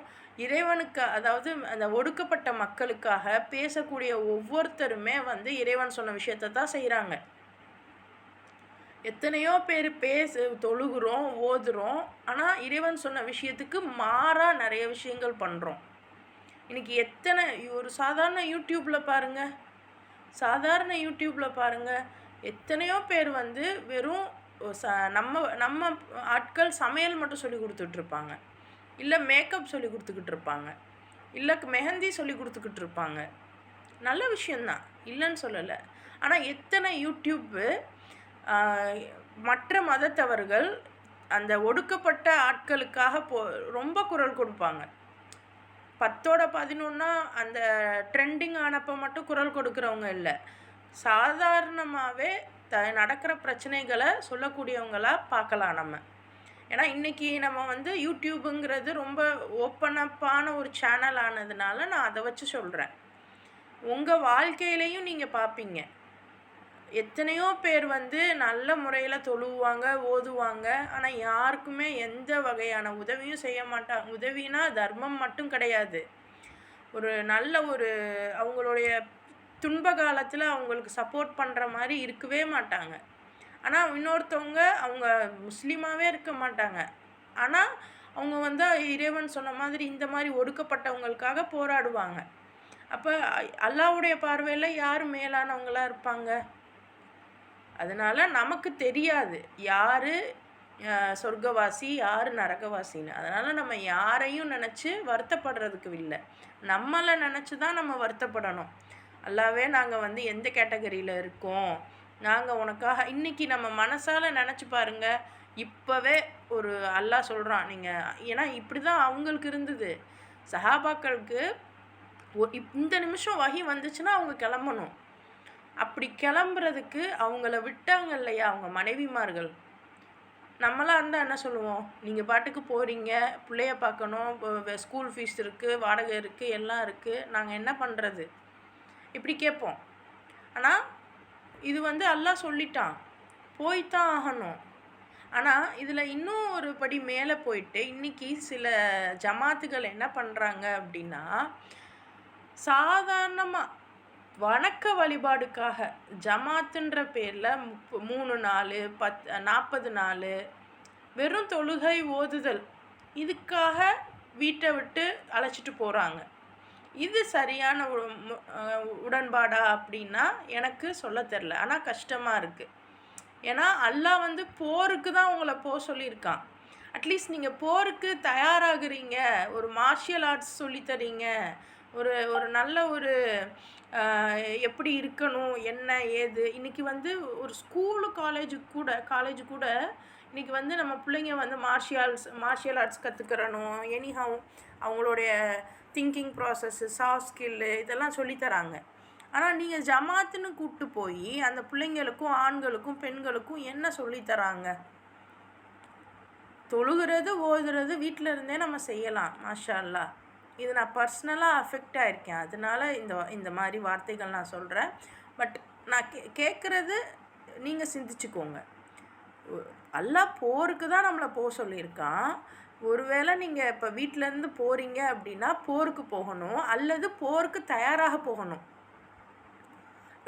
Speaker 1: இறைவனுக்கு, அதாவது அந்த ஒடுக்கப்பட்ட மக்களுக்காக பேசக்கூடிய ஒவ்வொருத்தருமே வந்து இறைவன் சொன்ன விஷயத்தை தான் செய்கிறாங்க. எத்தனையோ பேர் தொழுகிறோம் ஓதுறோம், ஆனால் இறைவன் சொன்ன விஷயத்துக்கு மாறாக நிறைய விஷயங்கள் பண்ணுறோம். இன்றைக்கி எத்தனை ஒரு சாதாரண யூடியூப்பில் பாருங்கள், எத்தனையோ பேர் வந்து வெறும் நம்ம ஆட்கள் சமையல் மட்டும் சொல்லி கொடுத்துட்ருப்பாங்க, இல்லை மேக்கப் சொல்லி கொடுத்துக்கிட்டு இருப்பாங்க, இல்லை மெஹந்தி சொல்லி கொடுத்துக்கிட்டு இருப்பாங்க. நல்ல விஷயந்தான், இல்லைன்னு சொல்லலை. ஆனால் எத்தனை யூடியூப்பு மற்ற மதத்தவர்கள் அந்த ஒடுக்கப்பட்ட ஆட்களுக்காக ரொம்ப குரல் கொடுப்பாங்க. 10-11 அந்த ட்ரெண்டிங் ஆனப்போ மட்டும் குரல் கொடுக்குறவங்க இல்லை, சாதாரணமாகவே நடக்கிற பிரச்சனைகளை சொல்லக்கூடியவங்களாக பார்க்கலாம் நம்ம. ஏன்னா இன்றைக்கி நம்ம வந்து யூடியூப்புங்கிறது ரொம்ப ஓப்பனப்பான ஒரு சேனல் ஆனதுனால நான் அதை வச்சு சொல்கிறேன். உங்கள் வாழ்க்கையிலையும் நீங்கள் பார்ப்பீங்க, எத்தனையோ பேர் வந்து நல்ல முறையில் தொழுவாங்க ஓதுவாங்க, ஆனால் யாருக்குமே எந்த வகையான உதவியும் செய்ய மாட்டாங்க. உதவினா தர்மம் மட்டும் கிடையாது, ஒரு நல்ல ஒரு அவங்களுடைய துன்ப காலத்தில் அவங்களுக்கு சப்போர்ட் பண்ணுற மாதிரி இருக்கவே மாட்டாங்க. ஆனால் இன்னொருத்தவங்க அவங்க முஸ்லீமாகவே இருக்க மாட்டாங்க, ஆனால் அவங்க வந்து இறைவன் சொன்ன மாதிரி இந்த மாதிரி ஒடுக்கப்பட்டவங்களுக்காக போராடுவாங்க. அப்போ அல்லாஹ்வுடைய பார்வையில் யார் மேலானவங்களாக இருப்பாங்க? அதனால் நமக்கு தெரியாது யார் சொர்க்கவாசி யார் நரகவாசின்னு. அதனால் நம்ம யாரையும் நினச்சி வருத்தப்படுறதுக்கு இல்லை, நம்மளை நினச்சி தான் நம்ம வருத்தப்படணும். அல்லாவே நாங்கள் வந்து எந்த கேட்டகரியில் இருக்கோம், நாங்கள் உனக்காக இன்றைக்கி நம்ம மனசால் நினச்சி பாருங்கள். இப்போவே ஒரு அல்லாஹ் சொல்கிறான், நீங்கள் ஏன்னா இப்படி தான் அவங்களுக்கு இருந்தது. சஹாபாக்களுக்கு இந்த நிமிஷம் வகி வந்துச்சுன்னா அவங்க கிளம்பணும். அப்படி கிளம்புறதுக்கு அவங்கள விட்டாங்க இல்லையா அவங்க மனைவிமார்கள். நம்மளாக இருந்தால் என்ன சொல்லுவோம், நீங்கள் பாட்டுக்கு போகிறீங்க, பிள்ளைய பார்க்கணும், ஸ்கூல் ஃபீஸ் இருக்குது, வாடகை இருக்குது, எல்லாம் இருக்குது, நாங்கள் என்ன பண்ணுறது, இப்படி கேட்போம். ஆனால் இது வந்து அல்லாஹ் சொல்லிட்டான், போய்த்தான் ஆகணும். ஆனால் இதில் இன்னும் ஒரு படி மேலே போயிட்டு இன்றைக்கி சில ஜமாத்துகள் என்ன பண்ணுறாங்க அப்படின்னா, சாதாரணமாக வணக்க வழிபாடுக்காக ஜமாத்துன்ற பேரில் 3 நாள் 40 நாள் வெறும் தொழுகை ஓதுதல், இதுக்காக வீட்டை விட்டு அழைச்சிட்டு போகிறாங்க. இது சரியான உடன்பாடா அப்படின்னா எனக்கு சொல்ல தெரில. ஆனால் கஷ்டமாக இருக்குது. ஏன்னா அல்லாஹ் வந்து போருக்கு தான் உங்களை போக சொல்லியிருக்கான். அட்லீஸ்ட் நீங்கள் போருக்கு தயாராகிறீங்க, ஒரு மார்ஷியல் ஆர்ட்ஸ் சொல்லித்தரீங்க, ஒரு நல்ல ஒரு எப்படி இருக்கணும், என்ன ஏது. இன்றைக்கி வந்து ஒரு ஸ்கூலு காலேஜு கூட இன்றைக்கி வந்து நம்ம பிள்ளைங்க வந்து மார்ஷியல் ஆர்ட்ஸ் கற்றுக்கிறணும், எனிஹவ் அவங்களுடைய திங்கிங் ப்ராசஸ்ஸு, சாஃப்ட் ஸ்கில்லு இதெல்லாம் சொல்லித்தராங்க. ஆனால் நீங்கள் ஜமாத்துன்னு கூப்பிட்டு போய் அந்த பிள்ளைங்களுக்கும் ஆண்களுக்கும் பெண்களுக்கும் என்ன சொல்லித்தராங்க? தொழுகிறது ஓதுறது வீட்டில் இருந்தே நம்ம செய்யலாம், மாஷா அல்லாஹ். இது நான் பர்சனலாக அஃபெக்ட் ஆகிருக்கேன், அதனால இந்த மாதிரி வார்த்தைகள் நான் சொல்கிறேன். பட் நான் கேட்குறது நீங்கள் சிந்திச்சுக்கோங்க. அல்லாஹ் போருக்கு தான் நம்மளை போக சொல்லியிருக்கான். ஒருவேளை நீங்கள் இப்போ வீட்டிலேருந்து போகிறீங்க அப்படின்னா போருக்கு போகணும், அல்லது போருக்கு தயாராக போகணும்.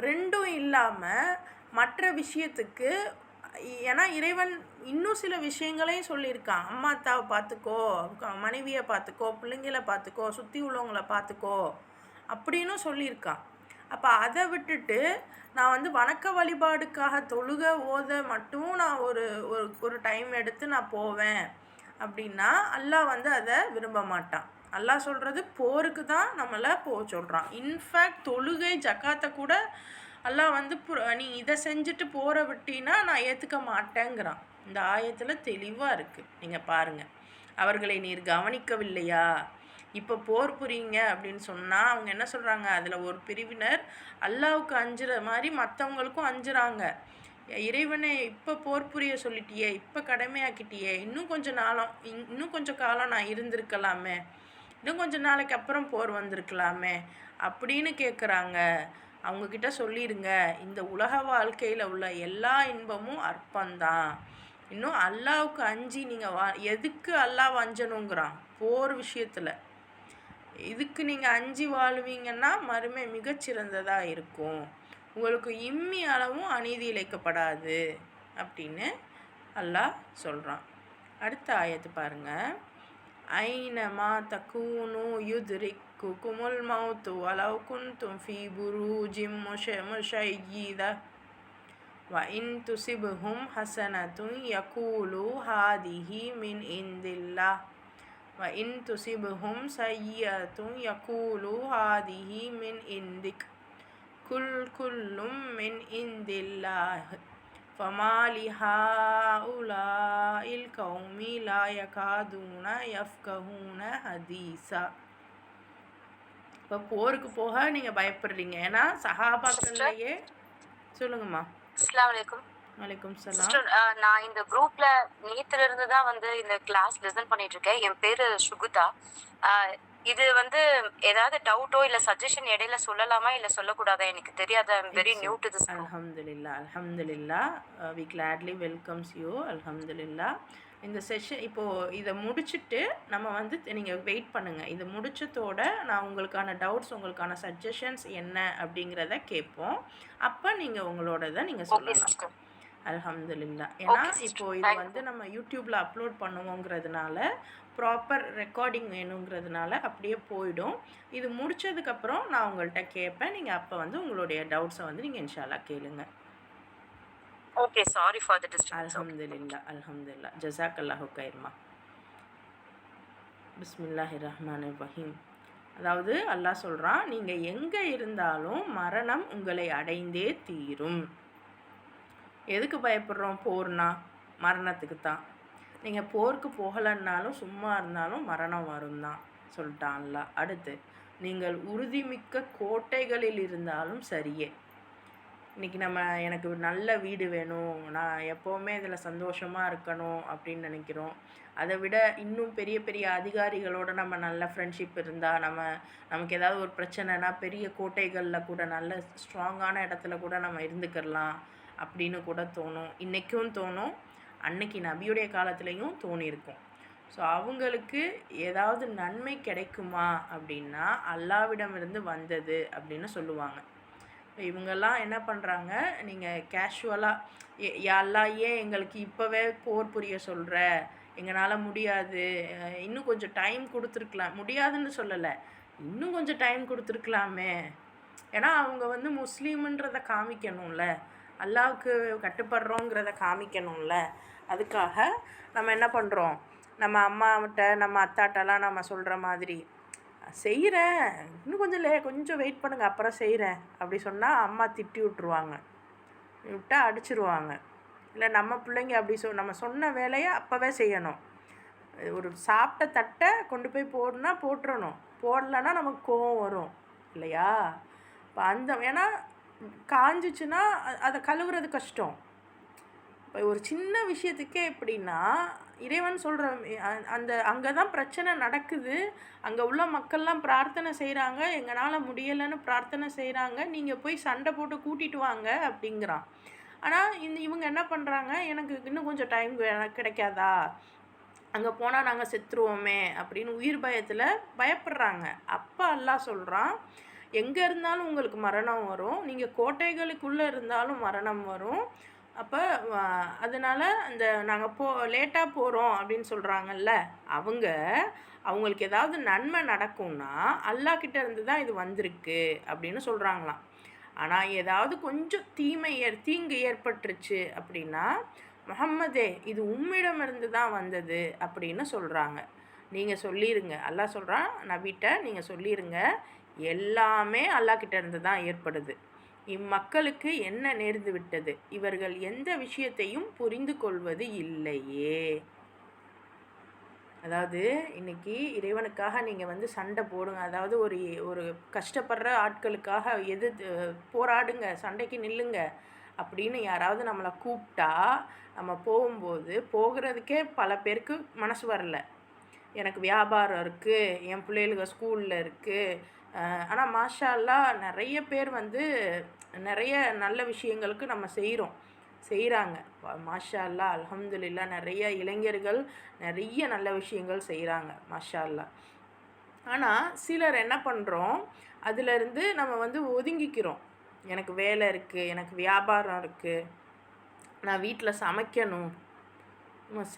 Speaker 1: ரெண்டும் இல்லாமல் மற்ற விஷயத்துக்கு, ஏன்னா இறைவன் இன்னும் சில விஷயங்களையும் சொல்லியிருக்கான். அம்மா அத்தாவை பார்த்துக்கோ, மனைவியை பார்த்துக்கோ, பிள்ளைங்களை பார்த்துக்கோ, சுற்றி உள்ளவங்களை பார்த்துக்கோ அப்படின்னு சொல்லியிருக்கான். அப்போ அதை விட்டுட்டு நான் வந்து வணக்க வழிபாடுக்காக தொழுக ஓத மட்டும் நான் ஒரு டைம் எடுத்து நான் போவேன் அப்படின்னா அல்லாஹ் வந்து அதை விரும்ப மாட்டான். அல்லாஹ் சொல்கிறது போருக்கு தான் நம்மளை போக சொல்கிறான். இன்ஃபேக்ட் தொழுகை ஜக்காத்தை கூட அல்லாஹ் வந்து நீ இதை செஞ்சுட்டு போகிற விட்டினா நான் ஏற்றுக்க மாட்டேங்கிறான். இந்த ஆயத்தில் தெளிவாக இருக்குது, நீங்கள் பாருங்கள். அவர்களை நீர் கவனிக்கவில்லையா, இப்போ போர் புரியுங்க அப்படின்னு சொன்னால் அவங்க என்ன சொல்கிறாங்க, அதில் ஒரு பிரிவினர் அல்லாவுக்கு அஞ்சுற மாதிரி மற்றவங்களுக்கும் அஞ்சுறாங்க. இறைவனை இப்போ போர் புரிய சொல்லிட்டியே, இப்போ கடமையாக்கிட்டியே, இன்னும் கொஞ்சம் காலம் நான் இருந்திருக்கலாமே, இன்னும் கொஞ்சம் நாளைக்கு அப்புறம் போர் வந்திருக்கலாமே அப்படின்னு கேட்குறாங்க. அவங்கக்கிட்ட சொல்லிடுங்க, இந்த உலக வாழ்க்கையில் உள்ள எல்லா இன்பமும் அற்பந்தான். இன்னும் அல்லாவுக்கு அஞ்சி நீங்கள் எதுக்கு அல்லாஹ் அஞ்சணுங்கிறான்? போர் விஷயத்தில் இதுக்கு நீங்கள் அஞ்சி வாழ்வீங்கன்னா மறுமை மிகச்சிறந்ததாக இருக்கும், உங்களுக்கு இம்மி அளவும் அநீதி இழைக்கப்படாது அப்படின்னு அல்லாஹ் சொல்கிறான். அடுத்த ஆயத்து பாருங்கள். ஐனமா தக்கூனு யுத்ரிக்குமுல் மௌத்து வலவ் குன்தும் ஃபீ புரூஜிம் முஷையீதா வ இன் துசிப்ஹும் ஹஸனத்துன் யகூலு ஹாதிஹி மின் இந்தில்லாஹ் வ இன் துசிப்ஹும் சய்யிஅத்துன் யகூலு ஹாதிஹி மின் இந்திக் குல்லும் மின் இந்தில்லாஹ் ஃபமா லிஹாஉலாஇல் கௌமி லா யகாதுன யஃப்கஹூன ஹதீஸா. இப்போ போருக்கு போக நீங்கள் பயப்படுறீங்க, ஏன்னா சஹாபாக்கள்லையே. சொல்லுங்கம்மா.
Speaker 2: அஸ்ஸலாமு அலைக்கும்.
Speaker 1: வலைக்கும் சலாம்.
Speaker 2: நான் இந்த குரூப்ல நேத்துல இருந்து தான் வந்து இந்த கிளாஸ் லிசன் பண்ணிட்டு இருக்கேன். என் பேரு சுகுதா. இது வந்து ஏதாவது டவுட்டோ இல்ல சஜஷன் இடையில சொல்லலாமா இல்ல சொல்லக்கூடாதா எனக்கு தெரியாத. I am very new to this.
Speaker 1: அல்ஹம்துலில்லாஹ் we gladly welcomes you. அல்ஹம்துலில்லாஹ். இந்த செஷன் இப்போது இதை முடிச்சுட்டு நம்ம வந்து நீங்கள் வெயிட் பண்ணுங்கள். இது முடிச்சதோட நான் உங்களுக்கான டவுட்ஸ், உங்களுக்கான சஜஷன்ஸ் என்ன அப்படிங்கிறத கேட்போம். அப்போ நீங்கள் உங்களோடதை நீங்கள் சொல்லலாம். அல்ஹம்துலில்லாஹ். ஏன்னா இப்போது இது வந்து நம்ம யூடியூப்பில் அப்லோட் பண்ணுவோங்கிறதுனால ப்ராப்பர் ரெக்கார்டிங் வேணுங்கிறதுனால அப்படியே போயிடும். இது முடித்ததுக்கப்புறம் நான் உங்கள்கிட்ட கேட்பேன், நீங்கள் அப்போ வந்து உங்களுடைய டவுட்ஸை வந்து நீங்கள் இன்ஷா அல்லாஹ் கேளுங்க.
Speaker 2: Okay, sorry for the disturbance.
Speaker 1: அல்ஹம்துலில்லாஹ். ஜஸாக்கல்லாஹு கைர்மா. பிஸ்மில்லாஹிர் ரஹ்மானிர் ரஹீம். அதாவது அல்லாஹ் சொல்கிறான், நீங்கள் எங்கே இருந்தாலும் மரணம் உங்களை அடைந்தே தீரும். எதுக்கு பயப்படுறோம்? போர்னா மரணத்துக்கு தான். நீங்கள் போருக்கு போகலைன்னாலும் சும்மா இருந்தாலும் மரணம் வரும் தான் சொல்லிட்டான் அல்லாஹ். அடுத்து நீங்கள் உறுதிமிக்க கோட்டைகளில் இருந்தாலும் சரியே. இன்றைக்கி எனக்கு ஒரு நல்ல வீடு வேணும், நான் எப்போவுமே இதில் சந்தோஷமாக இருக்கணும் அப்படின்னு நினைக்கிறோம். அதை விட இன்னும் பெரிய பெரிய அதிகாரிகளோட நம்ம நல்ல ஃப்ரெண்ட்ஷிப் இருந்தால், நமக்கு ஏதாவது ஒரு பிரச்சனைனா பெரிய கோட்டைகளில் கூட நல்ல ஸ்ட்ராங்கான இடத்துல கூட நம்ம இருந்துக்கிடலாம் அப்படின்னு கூட தோணும். இன்றைக்கும் தோணும், அன்னைக்கு நபியுடைய காலத்துலேயும் தோணியிருக்கும். ஸோ அவங்களுக்கு ஏதாவது நன்மை கிடைக்குமா அப்படின்னா அல்லாவிடமிருந்து வந்தது அப்படின்னு சொல்லுவாங்க. இவங்கெல்லாம் என்ன பண்ணுறாங்க, நீங்கள் கேஷுவலாக யா அல்லாஹ் ஏன் எங்களுக்கு இப்போவே போர் புரிய சொல்கிற, எங்களால் முடியாது, இன்னும் கொஞ்சம் டைம் கொடுத்துருக்கலாம், முடியாதுன்னு சொல்லலை, இன்னும் கொஞ்சம் டைம் கொடுத்துருக்கலாமே. ஏன்னா அவங்க வந்து முஸ்லீமுன்றதை காமிக்கணும்ல, அல்லாவுக்கு கட்டுப்படுறோங்கிறத காமிக்கணும்ல. அதுக்காக நம்ம என்ன பண்ணுறோம், நம்ம அம்மாவிட்ட நம்ம அத்தாட்டெல்லாம் நம்ம சொல்கிற மாதிரி செய்கிறேன், இன்னும் கொஞ்சம் வெயிட் பண்ணுங்கள் அப்புறம் செய்கிறேன் அப்படி சொன்னால் அம்மா திட்டி விட்ருவாங்க, விட்டால் அடிச்சிருவாங்க. இல்லை நம்ம பிள்ளைங்க அப்படி நம்ம சொன்ன வேலையை அப்போவே செய்யணும். ஒரு சாப்பிட்ட தட்டை கொண்டு போய் போடணுன்னா போட்டுறணும், போடலைன்னா நமக்கு கோவம் வரும் இல்லையா. இப்போ ஏன்னா காஞ்சிச்சுன்னா அதை கழுவுறது கஷ்டம். இப்போ ஒரு சின்ன விஷயத்துக்கே எப்படின்னா இறைவன் சொல்கிற அங்கே தான் பிரச்சனை நடக்குது, அங்கே உள்ள மக்கள்லாம் பிரார்த்தனை செய்கிறாங்க, எங்களால் முடியலைன்னு பிரார்த்தனை செய்கிறாங்க, நீங்கள் போய் சண்டை போட்டு கூட்டிகிட்டு வாங்க அப்படிங்கிறான். ஆனால் இவங்க என்ன பண்ணுறாங்க, எனக்கு இன்னும் கொஞ்சம் டைம் கிடைக்காதா, அங்கே போனால் நாங்கள் செத்துருவோமே அப்படின்னு உயிர் பயத்தில் பயப்படுறாங்க. அப்போ அல்லாஹ் சொல்கிறான், எங்கே இருந்தாலும் உங்களுக்கு மரணம் வரும், நீங்கள் கோட்டைகளுக்குள்ளே இருந்தாலும் மரணம் வரும். அப்போ அதனால் நாங்கள் லேட்டாக போகிறோம் அப்படின்னு சொல்கிறாங்கல்ல, அவங்களுக்கு ஏதாவது நன்மை நடக்கும்னா அல்லாஹ்கிட்ட இருந்து தான் இது வந்திருக்கு அப்படின்னு சொல்கிறாங்களாம். ஆனால் ஏதாவது கொஞ்சம் தீங்கு ஏற்பட்டுருச்சு அப்படின்னா, முஹம்மதே இது உம்மிடமிருந்து தான் வந்தது அப்படின்னு சொல்கிறாங்க. நீங்கள் சொல்லிடுங்க, அல்லாஹ் சொல்கிறான் நபிட்ட நீங்கள் சொல்லிடுங்க, எல்லாமே அல்லாஹ்கிட்ட இருந்து தான் ஏற்படுது. இம்மக்களுக்கு என்ன நேர்ந்து விட்டது, இவர்கள் எந்த விஷயத்தையும் புரிந்து கொள்வது இல்லையே. அதாவது இன்னைக்கு இறைவனுக்காக நீங்கள் சண்டை போடுங்க, அதாவது ஒரு கஷ்டப்படுற ஆட்களுக்காக போராடுங்க, சண்டைக்கு நில்லுங்க அப்படின்னு யாராவது நம்மளை கூப்பிட்டா நம்ம போகிறதுக்கே பல பேருக்கு மனசு வரல. எனக்கு வியாபாரம் இருக்குது, என் பிள்ளைகளுக்கு ஸ்கூலில் இருக்குது. ஆனால் மாஷா அல்லாஹ் நிறைய பேர் நிறைய நல்ல விஷயங்களுக்கு நம்ம செய்கிறாங்க. மாஷா அல்லாஹ் அல்ஹம்துலில்லாஹ் நிறைய இளைஞர்கள் நிறைய நல்ல விஷயங்கள் செய்கிறாங்க மாஷா அல்லாஹ். ஆனால் சிலர் என்ன பண்ணுறோம், அதிலிருந்து நம்ம ஒதுங்கிக்கிறோம். எனக்கு வேலை இருக்குது, எனக்கு வியாபாரம் இருக்குது, நான் வீட்டில் சமைக்கணும்.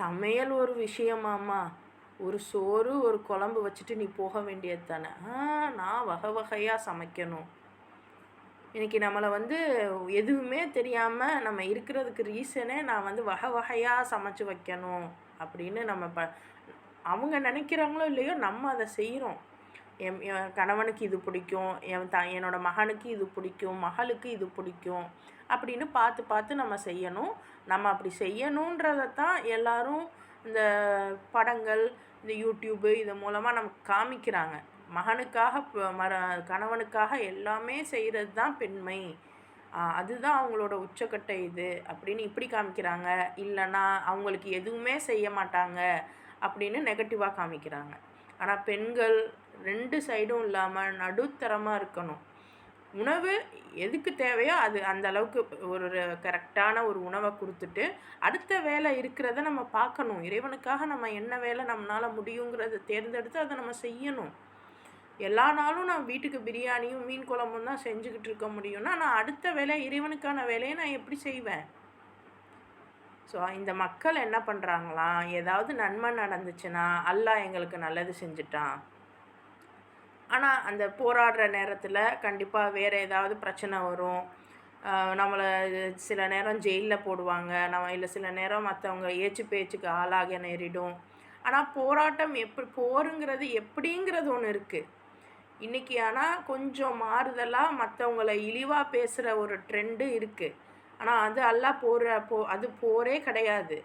Speaker 1: சமையல் ஒரு விஷயமாம்மா, ஒரு சோறு ஒரு குழம்பு வச்சுட்டு நீ போக வேண்டியது தானே. நான் வகை வகையாக சமைக்கணும். இன்றைக்கி நம்மளை எதுவுமே தெரியாமல் நம்ம இருக்கிறதுக்கு ரீசனே நான் வகை வகையாக சமைச்சு வைக்கணும் அப்படின்னு அவங்க நினைக்கிறாங்களோ இல்லையோ நம்ம அதை செய்கிறோம். என் கணவனுக்கு இது பிடிக்கும், என்னோட மகனுக்கு இது பிடிக்கும், மகளுக்கு இது பிடிக்கும் அப்படின்னு பார்த்து நம்ம செய்யணும். நம்ம அப்படி செய்யணுன்றதைத்தான் எல்லாரும் இந்த படங்கள், இந்த யூடியூப்பு இது மூலமாக நமக்கு காமிக்கிறாங்க. மகனுக்காக கணவனுக்காக எல்லாமே செய்கிறது தான் பெண்மை, அதுதான் அவங்களோட உச்சக்கட்ட இது அப்படின்னு இப்படி காமிக்கிறாங்க. இல்லைன்னா அவங்களுக்கு எதுவுமே செய்ய மாட்டாங்க அப்படின்னு நெகட்டிவாக காமிக்கிறாங்க. ஆனால் பெண்கள் 2 சைடும் இல்லாமல் நடுத்தரமாக இருக்கணும். உணவு எதுக்கு தேவையோ அது அந்த அளவுக்கு ஒரு கரெக்டான ஒரு உணவை கொடுத்துட்டு அடுத்த வேலை இருக்கிறத நம்ம பார்க்கணும். இறைவனுக்காக நம்ம என்ன வேலை நம்மளால் முடியுங்கிறத தேர்ந்தெடுத்து அதை நம்ம செய்யணும். எல்லா நாளும் நான் வீட்டுக்கு பிரியாணியும் மீன் குழம்பும் தான் செஞ்சுக்கிட்டு இருக்க முடியும்னா நான் அடுத்த வேலை இறைவனுக்கான வேலையை நான் எப்படி செய்வேன்? ஸோ இந்த மக்கள் என்ன பண்ணுறாங்களாம், ஏதாவது நன்மை நடந்துச்சுன்னா அல்லாஹ் எங்களுக்கு நல்லது செஞ்சுட்டான், ஆனால் அந்த போராடுற நேரத்தில் கண்டிப்பாக வேறு ஏதாவது பிரச்சனை வரும். நம்மளை சில நேரம் ஜெயிலில் போடுவாங்க, இல்லை சில நேரம் மற்றவங்க ஏச்சு பேச்சுக்கு ஆளாக நேரிடும். ஆனால் போராட்டம் போருங்கிறது எப்படிங்கிறது ஒன்று இருக்குது இன்றைக்கி. ஆனால் கொஞ்சம் மாறுதலாக மற்றவங்களை இழிவாக பேசுகிற ஒரு ட்ரெண்டு இருக்குது. ஆனால் அது அல்லாஹ் அது போரே கிடையாது.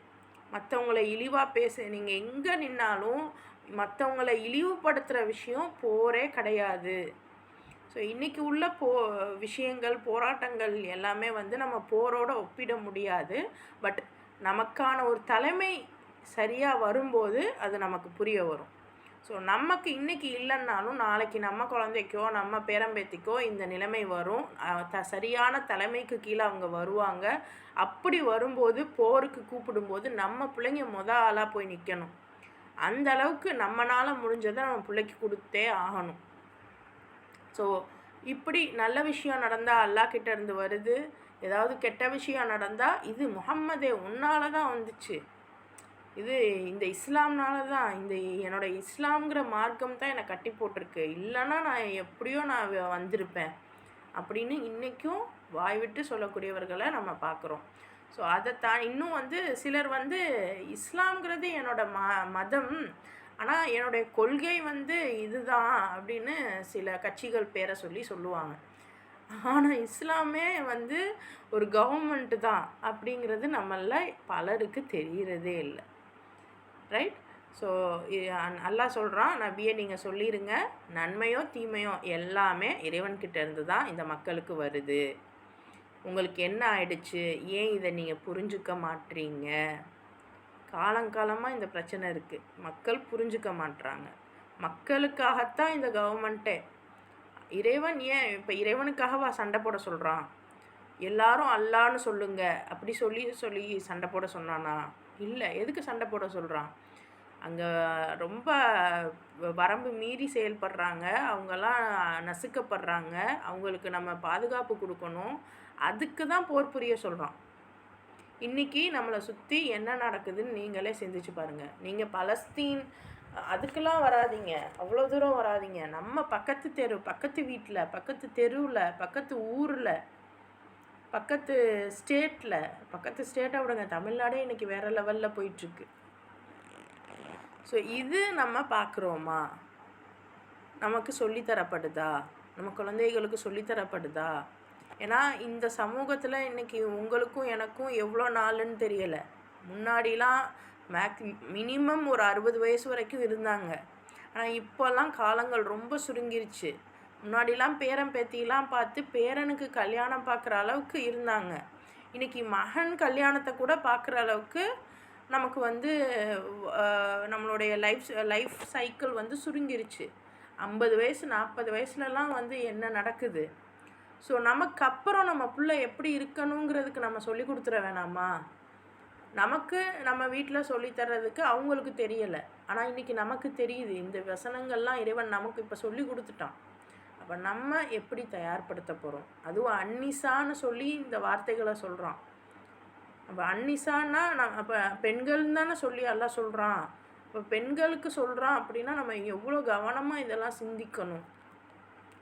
Speaker 1: மற்றவங்களை இழிவாக நீங்கள் எங்கே நின்னாலும் மற்றவங்களை இழிவுபடுத்துகிற விஷயம் போரே கிடையாது. ஸோ இன்றைக்கி உள்ள விஷயங்கள் போராட்டங்கள் எல்லாமே வந்து நம்ம போரோடு ஒப்பிட முடியாது. பட் நமக்கான ஒரு தலைமை சரியாக வரும்போது அது நமக்கு புரிய வரும். ஸோ நமக்கு இன்றைக்கி இல்லைன்னாலும் நாளைக்கு நம்ம குழந்தைக்கோ நம்ம பேரம்பேத்திக்கோ இந்த நிலைமை வரும். சரியான தலைமைக்கு கீழே அவங்க வருவாங்க. அப்படி வரும்போது போருக்கு கூப்பிடும்போது நம்ம பிள்ளைங்க ஆளாக போய் நிற்கணும். அந்த அளவுக்கு நம்மளால் முடிஞ்சதை நம்ம பிள்ளைக்கு கொடுத்தே ஆகணும். ஸோ இப்படி நல்ல விஷயம் நடந்தால் அல்லாஹ் கிட்ட இருந்து வருது. ஏதாவது கெட்ட விஷயம் நடந்தால் இது முஹம்மதே உன்னால தான் வந்துச்சு, இது இந்த இஸ்லாம்னால தான், இந்த என்னோடய இஸ்லாம்ங்கிற மார்க்கம் தான் என்னை கட்டி போட்டிருக்கு, இல்லைன்னா நான் எப்படியோ நான் வந்திருப்பேன் அப்படின்னு இன்றைக்கும் வாய் விட்டு சொல்லக்கூடியவர்களை நம்ம பார்க்குறோம். ஸோ அதைத்தான் இன்னும் வந்து சிலர் வந்து இஸ்லாம்ங்கிறது என்னோடய மதம், ஆனால் என்னுடைய கொள்கை வந்து இதுதான் அப்படின்னு சில கட்சிகள் பேரை சொல்லுவாங்க. ஆனால் இஸ்லாமே வந்து ஒரு கவர்மெண்ட்டு தான் அப்படிங்கிறது நம்மள பலருக்கு தெரிகிறதே இல்லை. ரைட்? ஸோ அல்லாஹ் சொல்கிறான், நபியை நீங்கள் சொல்லிடுங்க, நன்மையோ தீமையோ எல்லாமே இறைவன்கிட்ட இருந்து தான் இந்த மக்களுக்கு வருது. உங்களுக்கு என்ன ஆயிடுச்சு, ஏன் இதை நீங்கள் புரிஞ்சுக்க மாட்டீங்க? காலங்காலமாக இந்த பிரச்சனை இருக்குது, மக்கள் புரிஞ்சுக்க மாட்றாங்க. மக்களுக்காகத்தான் இந்த கவர்மெண்ட்டே. இறைவன் ஏன் இப்போ இறைவனுக்காகவா சண்டை போட சொல்கிறான்? எல்லாரும் அல்லான்னு சொல்லுங்க அப்படி சொல்லி சண்டை போட சொன்னானா? இல்லை. எதுக்கு சண்டை போட சொல்கிறான்? அங்கே ரொம்ப வரம்பு மீறி செயல்படுறாங்க, அவங்கெல்லாம் நசுக்கப்படுறாங்க, அவங்களுக்கு நம்ம பாதுகாப்பு கொடுக்கணும், அதுக்கு தான் போர் புரிய சொல்கிறான். இன்றைக்கி நம்மளை சுற்றி என்ன நடக்குதுன்னு நீங்களே சிந்திச்சு பாருங்கள். நீங்கள் பலஸ்தீன் அதுக்கெல்லாம் வராதிங்க, அவ்வளோ தூரம் வராதிங்க. நம்ம பக்கத்து தெரு, பக்கத்து வீட்டில், பக்கத்து தெருவில், பக்கத்து ஊரில், பக்கத்து ஸ்டேட்டை விடுங்க, தமிழ்நாடே இன்றைக்கி வேறு லெவலில் போயிட்டுருக்கு. ஸோ இது நம்ம பார்க்குறோமா? நமக்கு சொல்லித்தரப்படுதா? நம்ம குழந்தைகளுக்கு சொல்லித்தரப்படுதா? ஏன்னா இந்த சமூகத்தில் இன்றைக்கி உங்களுக்கும் எனக்கும் எவ்வளோ நாளுன்னு தெரியலை. முன்னாடிலாம் மினிமம் ஒரு 60 வயசு வரைக்கும் இருந்தாங்க. ஆனால் இப்போல்லாம் காலங்கள் ரொம்ப சுருங்கிருச்சு. முன்னாடிலாம் பேரன் பேத்திலாம் பார்த்து பேரனுக்கு கல்யாணம் பார்க்குற அளவுக்கு இருந்தாங்க. இன்றைக்கி மகன் கல்யாணத்தை கூட பார்க்குற அளவுக்கு நமக்கு வந்து நம்மளுடைய லைஃப் சைக்கிள் வந்து சுருங்கிருச்சு. 50 வயசு 40 வயசுலலாம் வந்து என்ன நடக்குது? ஸோ நமக்கு அப்புறம் நம்ம பிள்ளை எப்படி இருக்கணுங்கிறதுக்கு நம்ம சொல்லி கொடுத்துட வேணாமா? நமக்கு நம்ம வீட்டில் சொல்லித்தர்றதுக்கு அவங்களுக்கு தெரியலை, ஆனால் இன்றைக்கி நமக்கு தெரியுது. இந்த வசனங்கள்லாம் இறைவன் நமக்கு இப்போ சொல்லி கொடுத்துட்டான். அப்போ நம்ம எப்படி தயார்படுத்த போகிறோம்? அதுவும் அன்னிசான்னு சொல்லி இந்த வார்த்தைகளை சொல்கிறான். அப்போ அன்னிசான்னா அப்போ பெண்கள்னு தானே சொல்லி எல்லாம் சொல்கிறான். இப்போ பெண்களுக்கு சொல்கிறான் அப்படின்னா நம்ம எவ்வளோ கவனமாக இதெல்லாம் சிந்திக்கணும்.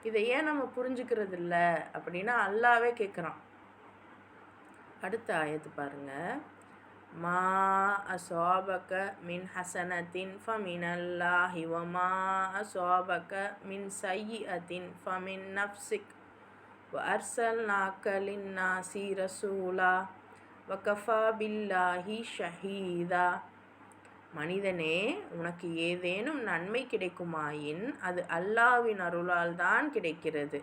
Speaker 1: இதை ஏன் நம்ம புரிஞ்சுக்கிறது இல்லை அப்படின்னா அல்லாவே கேட்குறான். அடுத்த ஆயத்து பாருங்கள். மா அஸாபக மின் ஹசனத்தின் ஃபமினல்லாஹி வமா அஸாபக மின் சய்யிஅத்தின் ஃபமின் நஃப்ஸிக் வ அர்ஸல்நாக லின்னாஸி ரசூலா வகஃபா பில்லாஹி ஷஹீதா. மனிதனே, உனக்கு ஏதேனும் நன்மை கிடைக்குமாயின் அது அல்லாஹ்வின் அருளால் தான் கிடைக்கிறது.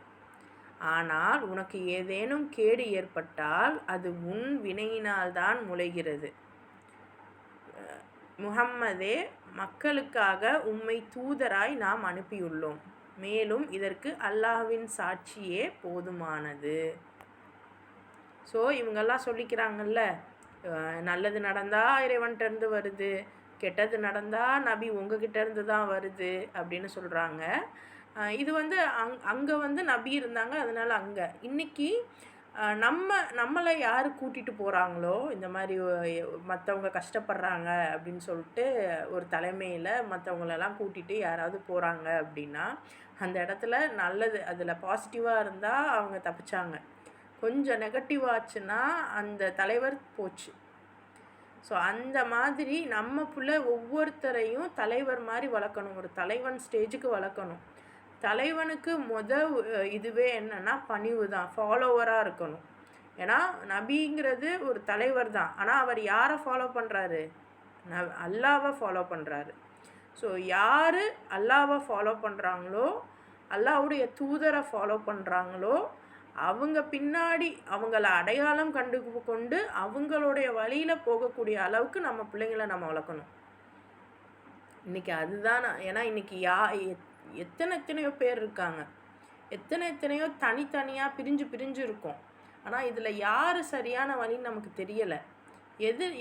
Speaker 1: ஆனால் உனக்கு ஏதேனும் கேடு ஏற்பட்டால் அது உன் வினையினால் தான் முளைகிறது. முஹம்மதே, மக்களுக்காக உம்மை தூதராய் நாம் அனுப்பியுள்ளோம். மேலும் இதற்கு அல்லாஹ்வின் சாட்சியே போதுமானது. ஸோ இவங்கெல்லாம் சொல்லிக்கிறாங்கல்ல, நல்லது நடந்தால் இறைவன்கிட்டருந்து வருது, கெட்டது நடந்தால் நபி உங்ககிட்ட இருந்து தான் வருது அப்படின்னு சொல்கிறாங்க. இது வந்து அங்கே வந்து நபி இருந்தாங்க, அதனால் அங்கே. இன்றைக்கி நம்மளை யார் கூட்டிகிட்டு போகிறாங்களோ, இந்த மாதிரி மற்றவங்க கஷ்டப்படுறாங்க அப்படின்னு சொல்லிட்டு ஒரு தலைமையில் மற்றவங்களெல்லாம் கூட்டிகிட்டு யாராவது போகிறாங்க அப்படின்னா அந்த இடத்துல நல்லது, அதில் பாசிட்டிவாக இருந்தால் அவங்க தப்பிச்சாங்க. கொஞ்சம் நெகட்டிவாச்சுன்னா அந்த தலைவர் போச்சு. ஸோ அந்த மாதிரி நம்ம பிள்ளை ஒவ்வொருத்தரையும் தலைவர் மாதிரி வளர்க்கணும், ஒரு தலைவன் ஸ்டேஜுக்கு வளர்க்கணும். தலைவனுக்கு இதுவே என்னென்னா பணிவு தான், ஃபாலோவராக இருக்கணும். ஏன்னா நபிங்கிறது ஒரு தலைவர் தான், ஆனால் அவர் யாரை ஃபாலோ பண்ணுறாரு? அல்லாவை ஃபாலோ பண்ணுறாரு. ஸோ யார் அல்லாவை ஃபாலோ பண்ணுறாங்களோ, அல்லாவுடைய தூதரை ஃபாலோ பண்ணுறாங்களோ, அவங்க பின்னாடி அவங்கள அடையாளம் கண்டு கொண்டு அவங்களுடைய வழியில் போகக்கூடிய அளவுக்கு நம்ம பிள்ளைங்களை நம்ம வளர்க்கணும். இன்றைக்கி அதுதான் ஏன்னா இன்றைக்கி எத்தனையோ பேர் இருக்காங்க, எத்தனையோ தனித்தனியாக பிரிஞ்சு இருக்கும். ஆனால் இதில் யார் சரியான வழின்னு நமக்கு தெரியலை,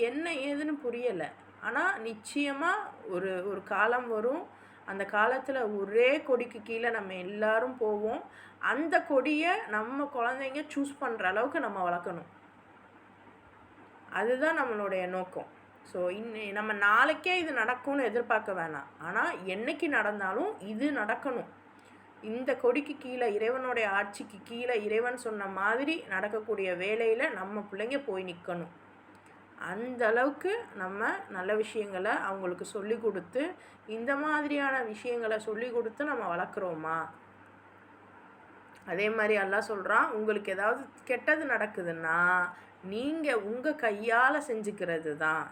Speaker 1: என்ன ஏதுன்னு புரியலை. ஆனால் நிச்சயமாக ஒரு காலம் வரும், அந்த காலத்தில் ஒரே கொடிக்கு கீழே நம்ம எல்லாரும் போவோம். அந்த கொடியை நம்ம குழந்தைங்க சூஸ் பண்ணுற அளவுக்கு நம்ம வளர்க்கணும். அதுதான் நம்மளுடைய நோக்கம். ஸோ நம்ம நாளைக்கே இது நடக்கும்னு எதிர்பார்க்க வேணாம், ஆனால் என்னைக்கு நடந்தாலும் இது நடக்கணும். இந்த கொடிக்கு கீழே, இறைவனுடைய ஆட்சிக்கு கீழே இறைவன் சொன்ன மாதிரி நடக்கக்கூடிய வேலையில் நம்ம பிள்ளைங்க போய் நிற்கணும். அந்த அளவுக்கு நம்ம நல்ல விஷயங்களை அவங்களுக்கு சொல்லி கொடுத்து, இந்த மாதிரியான விஷயங்களை சொல்லி கொடுத்து நம்ம வளர்க்குறோமா? அதே மாதிரி அல்லாஹ் சொல்கிறான், உங்களுக்கு ஏதாவது கெட்டது நடக்குதுன்னா நீங்கள் உங்கள் கையால் செஞ்சுக்கிறது தான்.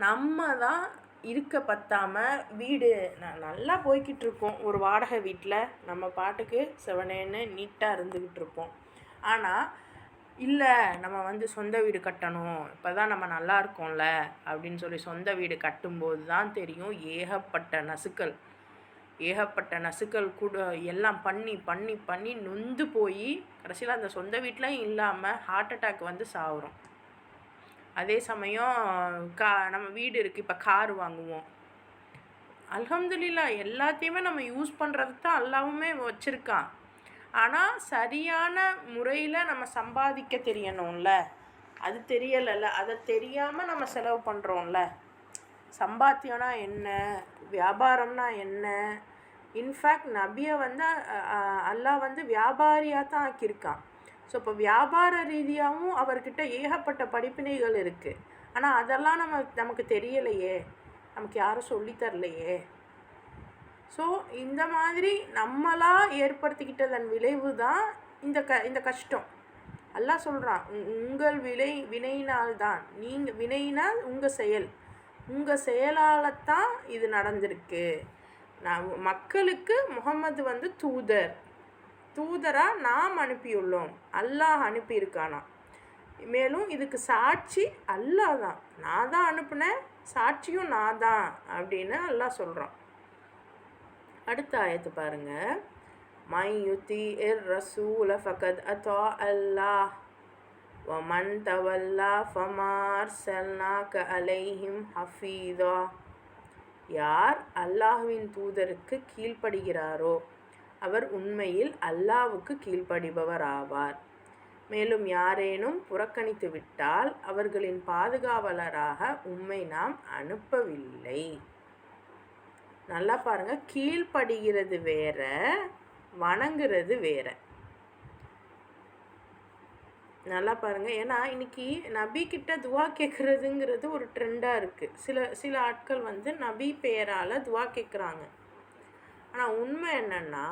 Speaker 1: நம்ம தான் இருக்க பத்தாமல் வீடு நல்லா போய்கிட்டு இருக்கோம், ஒரு வாடகை வீட்டில் நம்ம பாட்டுக்கு செவனேன்னு நீட்டாக இருந்துக்கிட்டு இருப்போம். ஆனால் இல்லை, நம்ம சொந்த வீடு கட்டணும், இப்போ தான் நம்ம நல்லா இருக்கோம்ல அப்படின்னு சொல்லி சொந்த வீடு கட்டும்போது தான் தெரியும் ஏகப்பட்ட நசுக்கள் கூட எல்லாம் பண்ணி நொந்து போய் கடைசியில் அந்த சொந்த வீட்டிலையும் இல்லாமல் ஹார்ட் அட்டாக் சாகுறோம். அதே சமயம் நம்ம வீடு இருக்குது, இப்போ கார் வாங்குவோம். அல்ஹம்துலில்லாஹ் எல்லாத்தையுமே நம்ம யூஸ் பண்ணுறதுக்கு தான் அல்லாஹ்வுமே வச்சுருக்கான். ஆனால் சரியான முறையில் நம்ம சம்பாதிக்க தெரியணும்ல, அது தெரியலைல்ல. அதை தெரியாமல் நம்ம செலவு பண்ணுறோம்ல. சம்பாத்தியம்னா என்ன, வியாபாரம்னா என்ன? இன்ஃபேக்ட் நபியை அல்லாஹ் வியாபாரியாக தான் ஆக்கியிருக்கான். ஸோ இப்போ வியாபார ரீதியாகவும் அவர்கிட்ட ஏகப்பட்ட படிப்பினைகள் இருக்குது. ஆனால் அதெல்லாம் நமக்கு தெரியலையே, நமக்கு யாரும் சொல்லித்தரலையே. ஸோ இந்த மாதிரி நம்மளாக ஏற்படுத்திக்கிட்டதன் விளைவு தான் இந்த கஷ்டம். அல்லாஹ் சொல்கிறான், உங்கள் வினையினால் தான், வினையினால் உங்கள் செயலால் தான் இது நடந்திருக்கு. மக்களுக்கு முகம்மது தூதராக நாம் அனுப்பியுள்ளோம், அல்லாஹ் அனுப்பியிருக்கானா. மேலும் இதுக்கு சாட்சி அல்லாஹ் தான், நான் தான் அனுப்புனேன், சாட்சியும் நான் தான் அப்படின்னு அல்லாஹ் சொல்கிறான். அடுத்த ஆயத்து பாருங்க, மை யுதி ரசூல ஃபகத் அதா அல்லாஹ் வமன் தவல்லா ஃபமா அர்சல்னாக அலைஹிம் ஹஃபீதா. யார் அல்லாஹ்வின் தூதருக்கு கீழ்ப்படுகிறாரோ அவர் உண்மையில் அல்லாஹ்வுக்கு கீழ்ப்படிபவர் ஆவார். மேலும் யாரேனும் புறக்கணித்து விட்டால் அவர்களின் பாதுகாவலராக உம்மை நாம் அனுப்பவில்லை. நல்லா பாருங்க, கீழ்ப்படுகிறது வேற, வணங்குறது வேற. நல்லா பாருங்க, ஏன்னா இன்னைக்கு நபி கிட்ட துவா கேட்குறதுங்கிறது ஒரு ட்ரெண்டாக இருக்குது. சில ஆட்கள் நபி பெயரால் துவா கேட்குறாங்க. ஆனால் உண்மை என்னன்னா,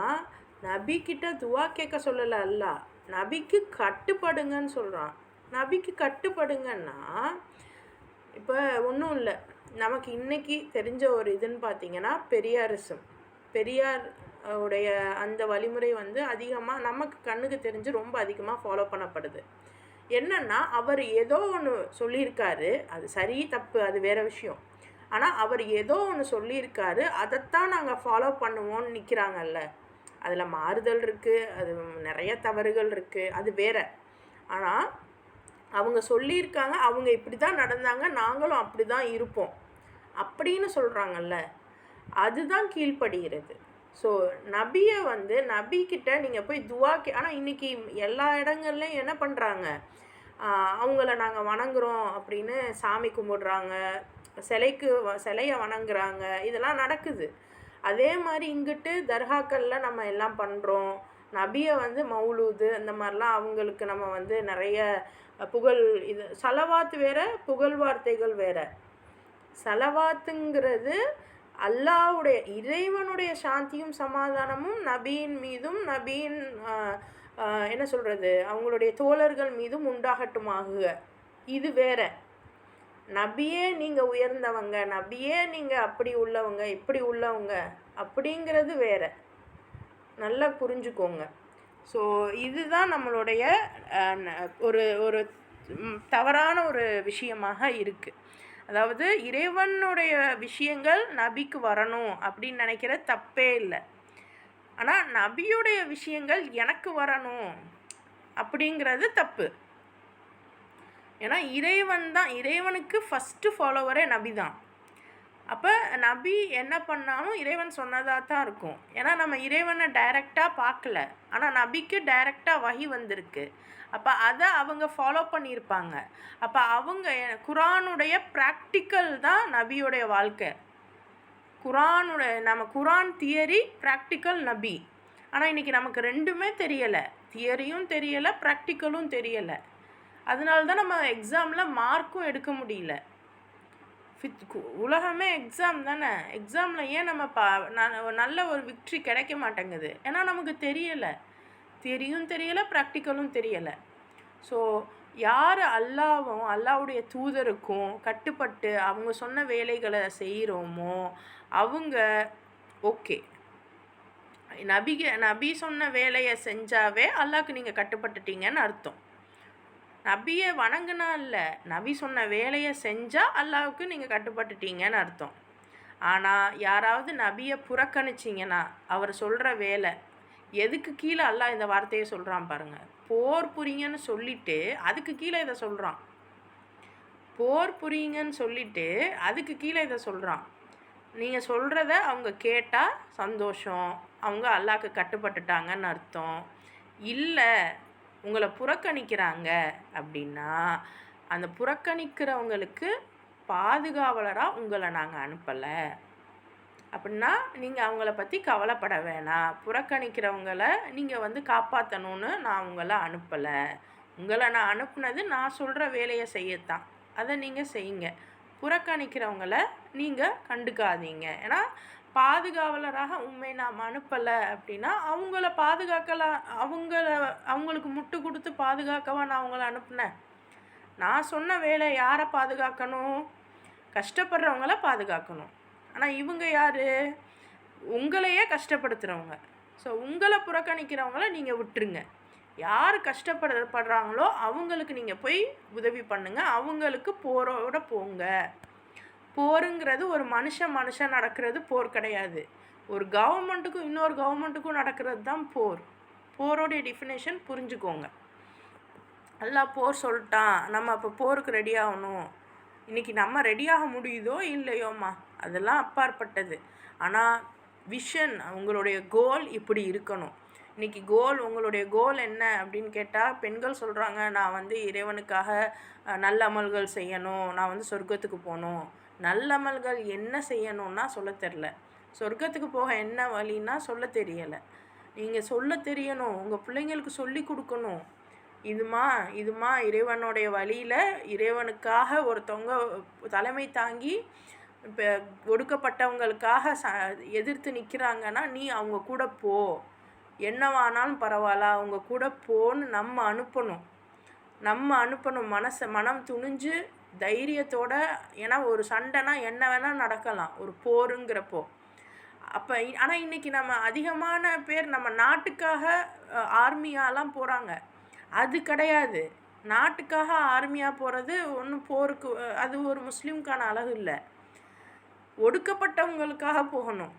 Speaker 1: நபி கிட்ட துவா கேட்க சொல்லலை அல்லாஹ், நபிக்கு கட்டுப்படுங்கன்னு சொல்கிறான். நபிக்கு கட்டுப்படுங்கன்னா இப்போ ஒன்றும் இல்லை, நமக்கு இன்றைக்கி தெரிஞ்ச ஒரு இதுன்னு பார்த்தீங்கன்னா பெரியார் உடைய அந்த வழிமுறை அதிகமாக நமக்கு கண்ணுக்கு தெரிஞ்சு ரொம்ப அதிகமாக ஃபாலோ பண்ணப்படுது. என்னென்னா, அவர் ஏதோ ஒன்று சொல்லியிருக்காரு, அது சரி தப்பு அது வேறு விஷயம். ஆனால் அவர் ஏதோ ஒன்று சொல்லியிருக்காரு, அதைத்தான் நாங்கள் ஃபாலோ பண்ணுவோன்னு நிற்கிறாங்கல்ல. அதில் மாறுதல் இருக்குது, அது நிறைய தவறுகள் இருக்குது, அது வேற. ஆனால் அவங்க சொல்லியிருக்காங்க, அவங்க இப்படி தான் நடந்தாங்க, நாங்களும் அப்படி தான் இருப்போம் அப்படின்னு சொல்கிறாங்கல்ல, அதுதான் கீழ்ப்படுகிறது. ஸோ நபியை நபிக்கிட்ட நீங்கள் போய் துவா ஆனால் இன்றைக்கி எல்லா இடங்கள்லையும் என்ன பண்ணுறாங்க, அவங்கள நாங்கள் வணங்குறோம் அப்படின்னு சாமி கும்பிடுறாங்க, சிலையை வணங்குறாங்க, இதெல்லாம் நடக்குது. அதே மாதிரி இங்கிட்டு தர்காக்களில் நம்ம எல்லாம் பண்ணுறோம். நபியை மௌலூது அந்த மாதிரிலாம் அவங்களுக்கு நம்ம நிறைய புகழ், இது சலவாத்து வேறு, புகழ் வார்த்தைகள் வேறு. சலவாத்துங்கிறது அல்லாஹ்வுடைய இறைவனுடைய சாந்தியும் சமாதானமும் நபியின் மீதும் நபியின் என்ன சொல்கிறது அவங்களுடைய தோழர்கள் மீதும் உண்டாகட்டுமாக, இது வேற. நபியே நீங்கள் உயர்ந்தவங்க, நபியே நீங்கள் அப்படி உள்ளவங்க, இப்படி உள்ளவங்க அப்படிங்கிறது வேற. நல்லா புரிஞ்சுக்கோங்க. ஸோ இதுதான் நம்மளுடைய ஒரு ஒரு தவறான ஒரு விஷயமாக இருக்குது. அதாவது இறைவனுடைய விஷயங்கள் நபிக்கு வரணும் அப்படின்னு நினைக்கிற தப்பே இல்லை. ஆனால் நபியுடைய விஷயங்கள் எனக்கு வரணும் அப்படிங்கிறது தப்பு. ஏன்னா இறைவனுக்கு ஃபஸ்ட்டு ஃபாலோவரே நபி தான். அப்போ நபி என்ன பண்ணாலும் இறைவன் சொன்னதாக தான் இருக்கும். ஏன்னா நம்ம இறைவனை டைரெக்டாக பார்க்கல, ஆனால் நபிக்கு டைரெக்டாக வஹி வந்திருக்கு. அப்போ அதை அவங்க ஃபாலோ பண்ணியிருப்பாங்க. அப்போ அவங்க குரானுடைய ப்ராக்டிக்கல் தான் நபியோடைய வாழ்க்கை. நம்ம குரான் தியரி, ப்ராக்டிக்கல் நபி. ஆனால் இன்றைக்கி நமக்கு ரெண்டுமே தெரியலை. தியரியும் தெரியலை, ப்ராக்டிக்கலும் தெரியலை. அதனால தான் நம்ம எக்ஸாமில் மார்க்கும் எடுக்க முடியல. உலகமே எக்ஸாம் தானே. எக்ஸாமில் ஏன் நம்ம நல்ல ஒரு விக்ட்ரி கிடைக்க மாட்டேங்குது? ஏன்னா நமக்கு தெரியலை. தியரியும் தெரியலை, ப்ராக்டிக்கலும் தெரியலை. ஸோ யார் அல்லாவுடைய தூதருக்கும் கட்டுப்பட்டு அவங்க சொன்ன வேலைகளை செய்கிறோமோ அவங்க ஓகே. நபி சொன்ன வேலையை செஞ்சாவே அல்லாஹ்க்கு நீங்கள் கட்டுப்பட்டுட்டீங்கன்னு அர்த்தம். நபியை வணங்கினா இல்லை, நபி சொன்ன வேலையை செஞ்சால் அல்லாஹ்வுக்கு நீங்கள் கட்டுப்பட்டுட்டீங்கன்னு அர்த்தம். ஆனால் யாராவது நபியை புறக்கணிச்சிங்கன்னா அவர் சொல்கிற வேலை எதுக்கு கீழே அல்லாஹ் இந்த வார்த்தையை சொல்கிறான் பாருங்கள். போர் புரிங்கன்னு சொல்லிவிட்டு அதுக்கு கீழே இதை சொல்கிறான். போர் புரியுங்கன்னு சொல்லிவிட்டு அதுக்கு கீழே இதை சொல்கிறான். நீங்கள் சொல்கிறத அவங்க கேட்டால் சந்தோஷம், அவங்க அல்லாஹ்க்கு கட்டுப்பட்டுட்டாங்கன்னு அர்த்தம். இல்லை உங்களை புறக்கணிக்கிறாங்க அப்படின்னா அந்த புறக்கணிக்கிறவங்களுக்கு பாதுகாவலராக உங்களை நாங்கள் அனுப்பலை அப்படின்னா நீங்கள் அவங்கள பற்றி கவலைப்பட வேணாம். புறக்கணிக்கிறவங்களை நீங்கள் காப்பாற்றணுன்னு நான் உங்களை அனுப்பலை. உங்களை நான் அனுப்புனது நான் சொல்கிற வேலையை செய்யத்தான். அதை நீங்கள் செய்யுங்க. புறக்கணிக்கிறவங்கள நீங்கள் கண்டுக்காதீங்க. ஏன்னா பாதுகாவலராக உண்மை நாம் அனுப்பலை அப்படின்னா அவங்கள பாதுகாக்கலாம். அவங்களுக்கு முட்டு கொடுத்து பாதுகாக்கவா நான் அவங்கள அனுப்புனேன்? நான் சொன்ன வேலை யாரை பாதுகாக்கணும்? கஷ்டப்படுறவங்கள பாதுகாக்கணும். ஆனால் இவங்க யார்? உங்களையே கஷ்டப்படுத்துகிறவங்க. ஸோ உங்களை புறக்கணிக்கிறவங்கள நீங்கள் விட்டுருங்க. யார் கஷ்டப்படுறாங்களோ அவங்களுக்கு நீங்கள் போய் உதவி பண்ணுங்கள். அவங்களுக்கு போரோட போங்க. போருங்கிறது ஒரு மனுஷன் நடக்கிறது போர் கிடையாது. ஒரு கவர்மெண்ட்டுக்கும் இன்னொரு கவர்மெண்ட்டுக்கும் நடக்கிறது தான் போர். போரோடைய டெஃபினேஷன் புரிஞ்சுக்கோங்க. எல்லாம் போர் சொல்லிட்டான், நம்ம அப்போ போருக்கு ரெடி ஆகணும். இன்றைக்கி நம்ம ரெடியாக முடியுதோ இல்லையோம்மா, அதெல்லாம் அப்பாற்பட்டது. ஆனால் விஷன், உங்களுடைய கோல் இப்படி இருக்கணும். இன்றைக்கி உங்களுடைய கோல் என்ன அப்படின்னு கேட்டால் பெண்கள் சொல்கிறாங்க, நான் இறைவனுக்காக நல்ல அமல்கள் செய்யணும், நான் சொர்க்கத்துக்கு போகணும். நல்ல அமல்கள் என்ன செய்யணும்னா சொல்ல தெரில. சொர்க்கத்துக்கு போக என்ன வழின்னா சொல்ல தெரியலை. நீங்கள் சொல்ல தெரியணும். உங்கள் பிள்ளைங்களுக்கு சொல்லி கொடுக்கணும். இதுமா இறைவனுடைய வழியில் இறைவனுக்காக ஒருத்தவங்க தலைமை தாங்கி இப்போ ஒடுக்கப்பட்டவங்களுக்காக எதிர்த்து நிற்கிறாங்கன்னா நீ அவங்க கூட போ. என்னவானாலும் பரவாயில்ல, அவங்க கூட போன்னு நம்ம அனுப்பணும். மனம் துணிஞ்சு தைரியத்தோட. ஏன்னா ஒரு சண்டைனா என்ன வேணால் நடக்கலாம் ஒரு போருங்கிறப்போ. அப்போ ஆனால் இன்றைக்கி நம்ம அதிகமான பேர் நம்ம நாட்டுக்காக ஆர்மியாலாம் போகிறாங்க. அது கிடையாது. நாட்டுக்காக ஆர்மியாக போகிறது ஒன்றும் போருக்கு அது ஒரு முஸ்லீம்கான அழகு இல்லை. ஒடுக்கப்பட்டவங்களுக்காக போகணும்.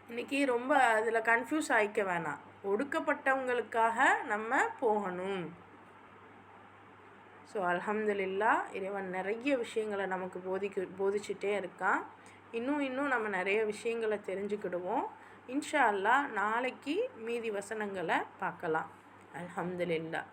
Speaker 1: இன்றைக்கி ரொம்ப அதில் கன்ஃபியூஸ் ஆகிக்க வேணாம். ஒடுக்கப்பட்டவங்களுக்காக நம்ம போகணும். ஸோ அல்ஹம்துலில்லாஹ், இறைவன் நிறைய விஷயங்களை நமக்கு போதிச்சுட்டே இருக்கான். இன்னும் நம்ம நிறைய விஷயங்களை தெரிஞ்சுக்கிடுவோம். இன்ஷா அல்லாஹ் நாளைக்கு மீதி வசனங்களை பார்க்கலாம். அல்ஹம்துலில்லாஹ்.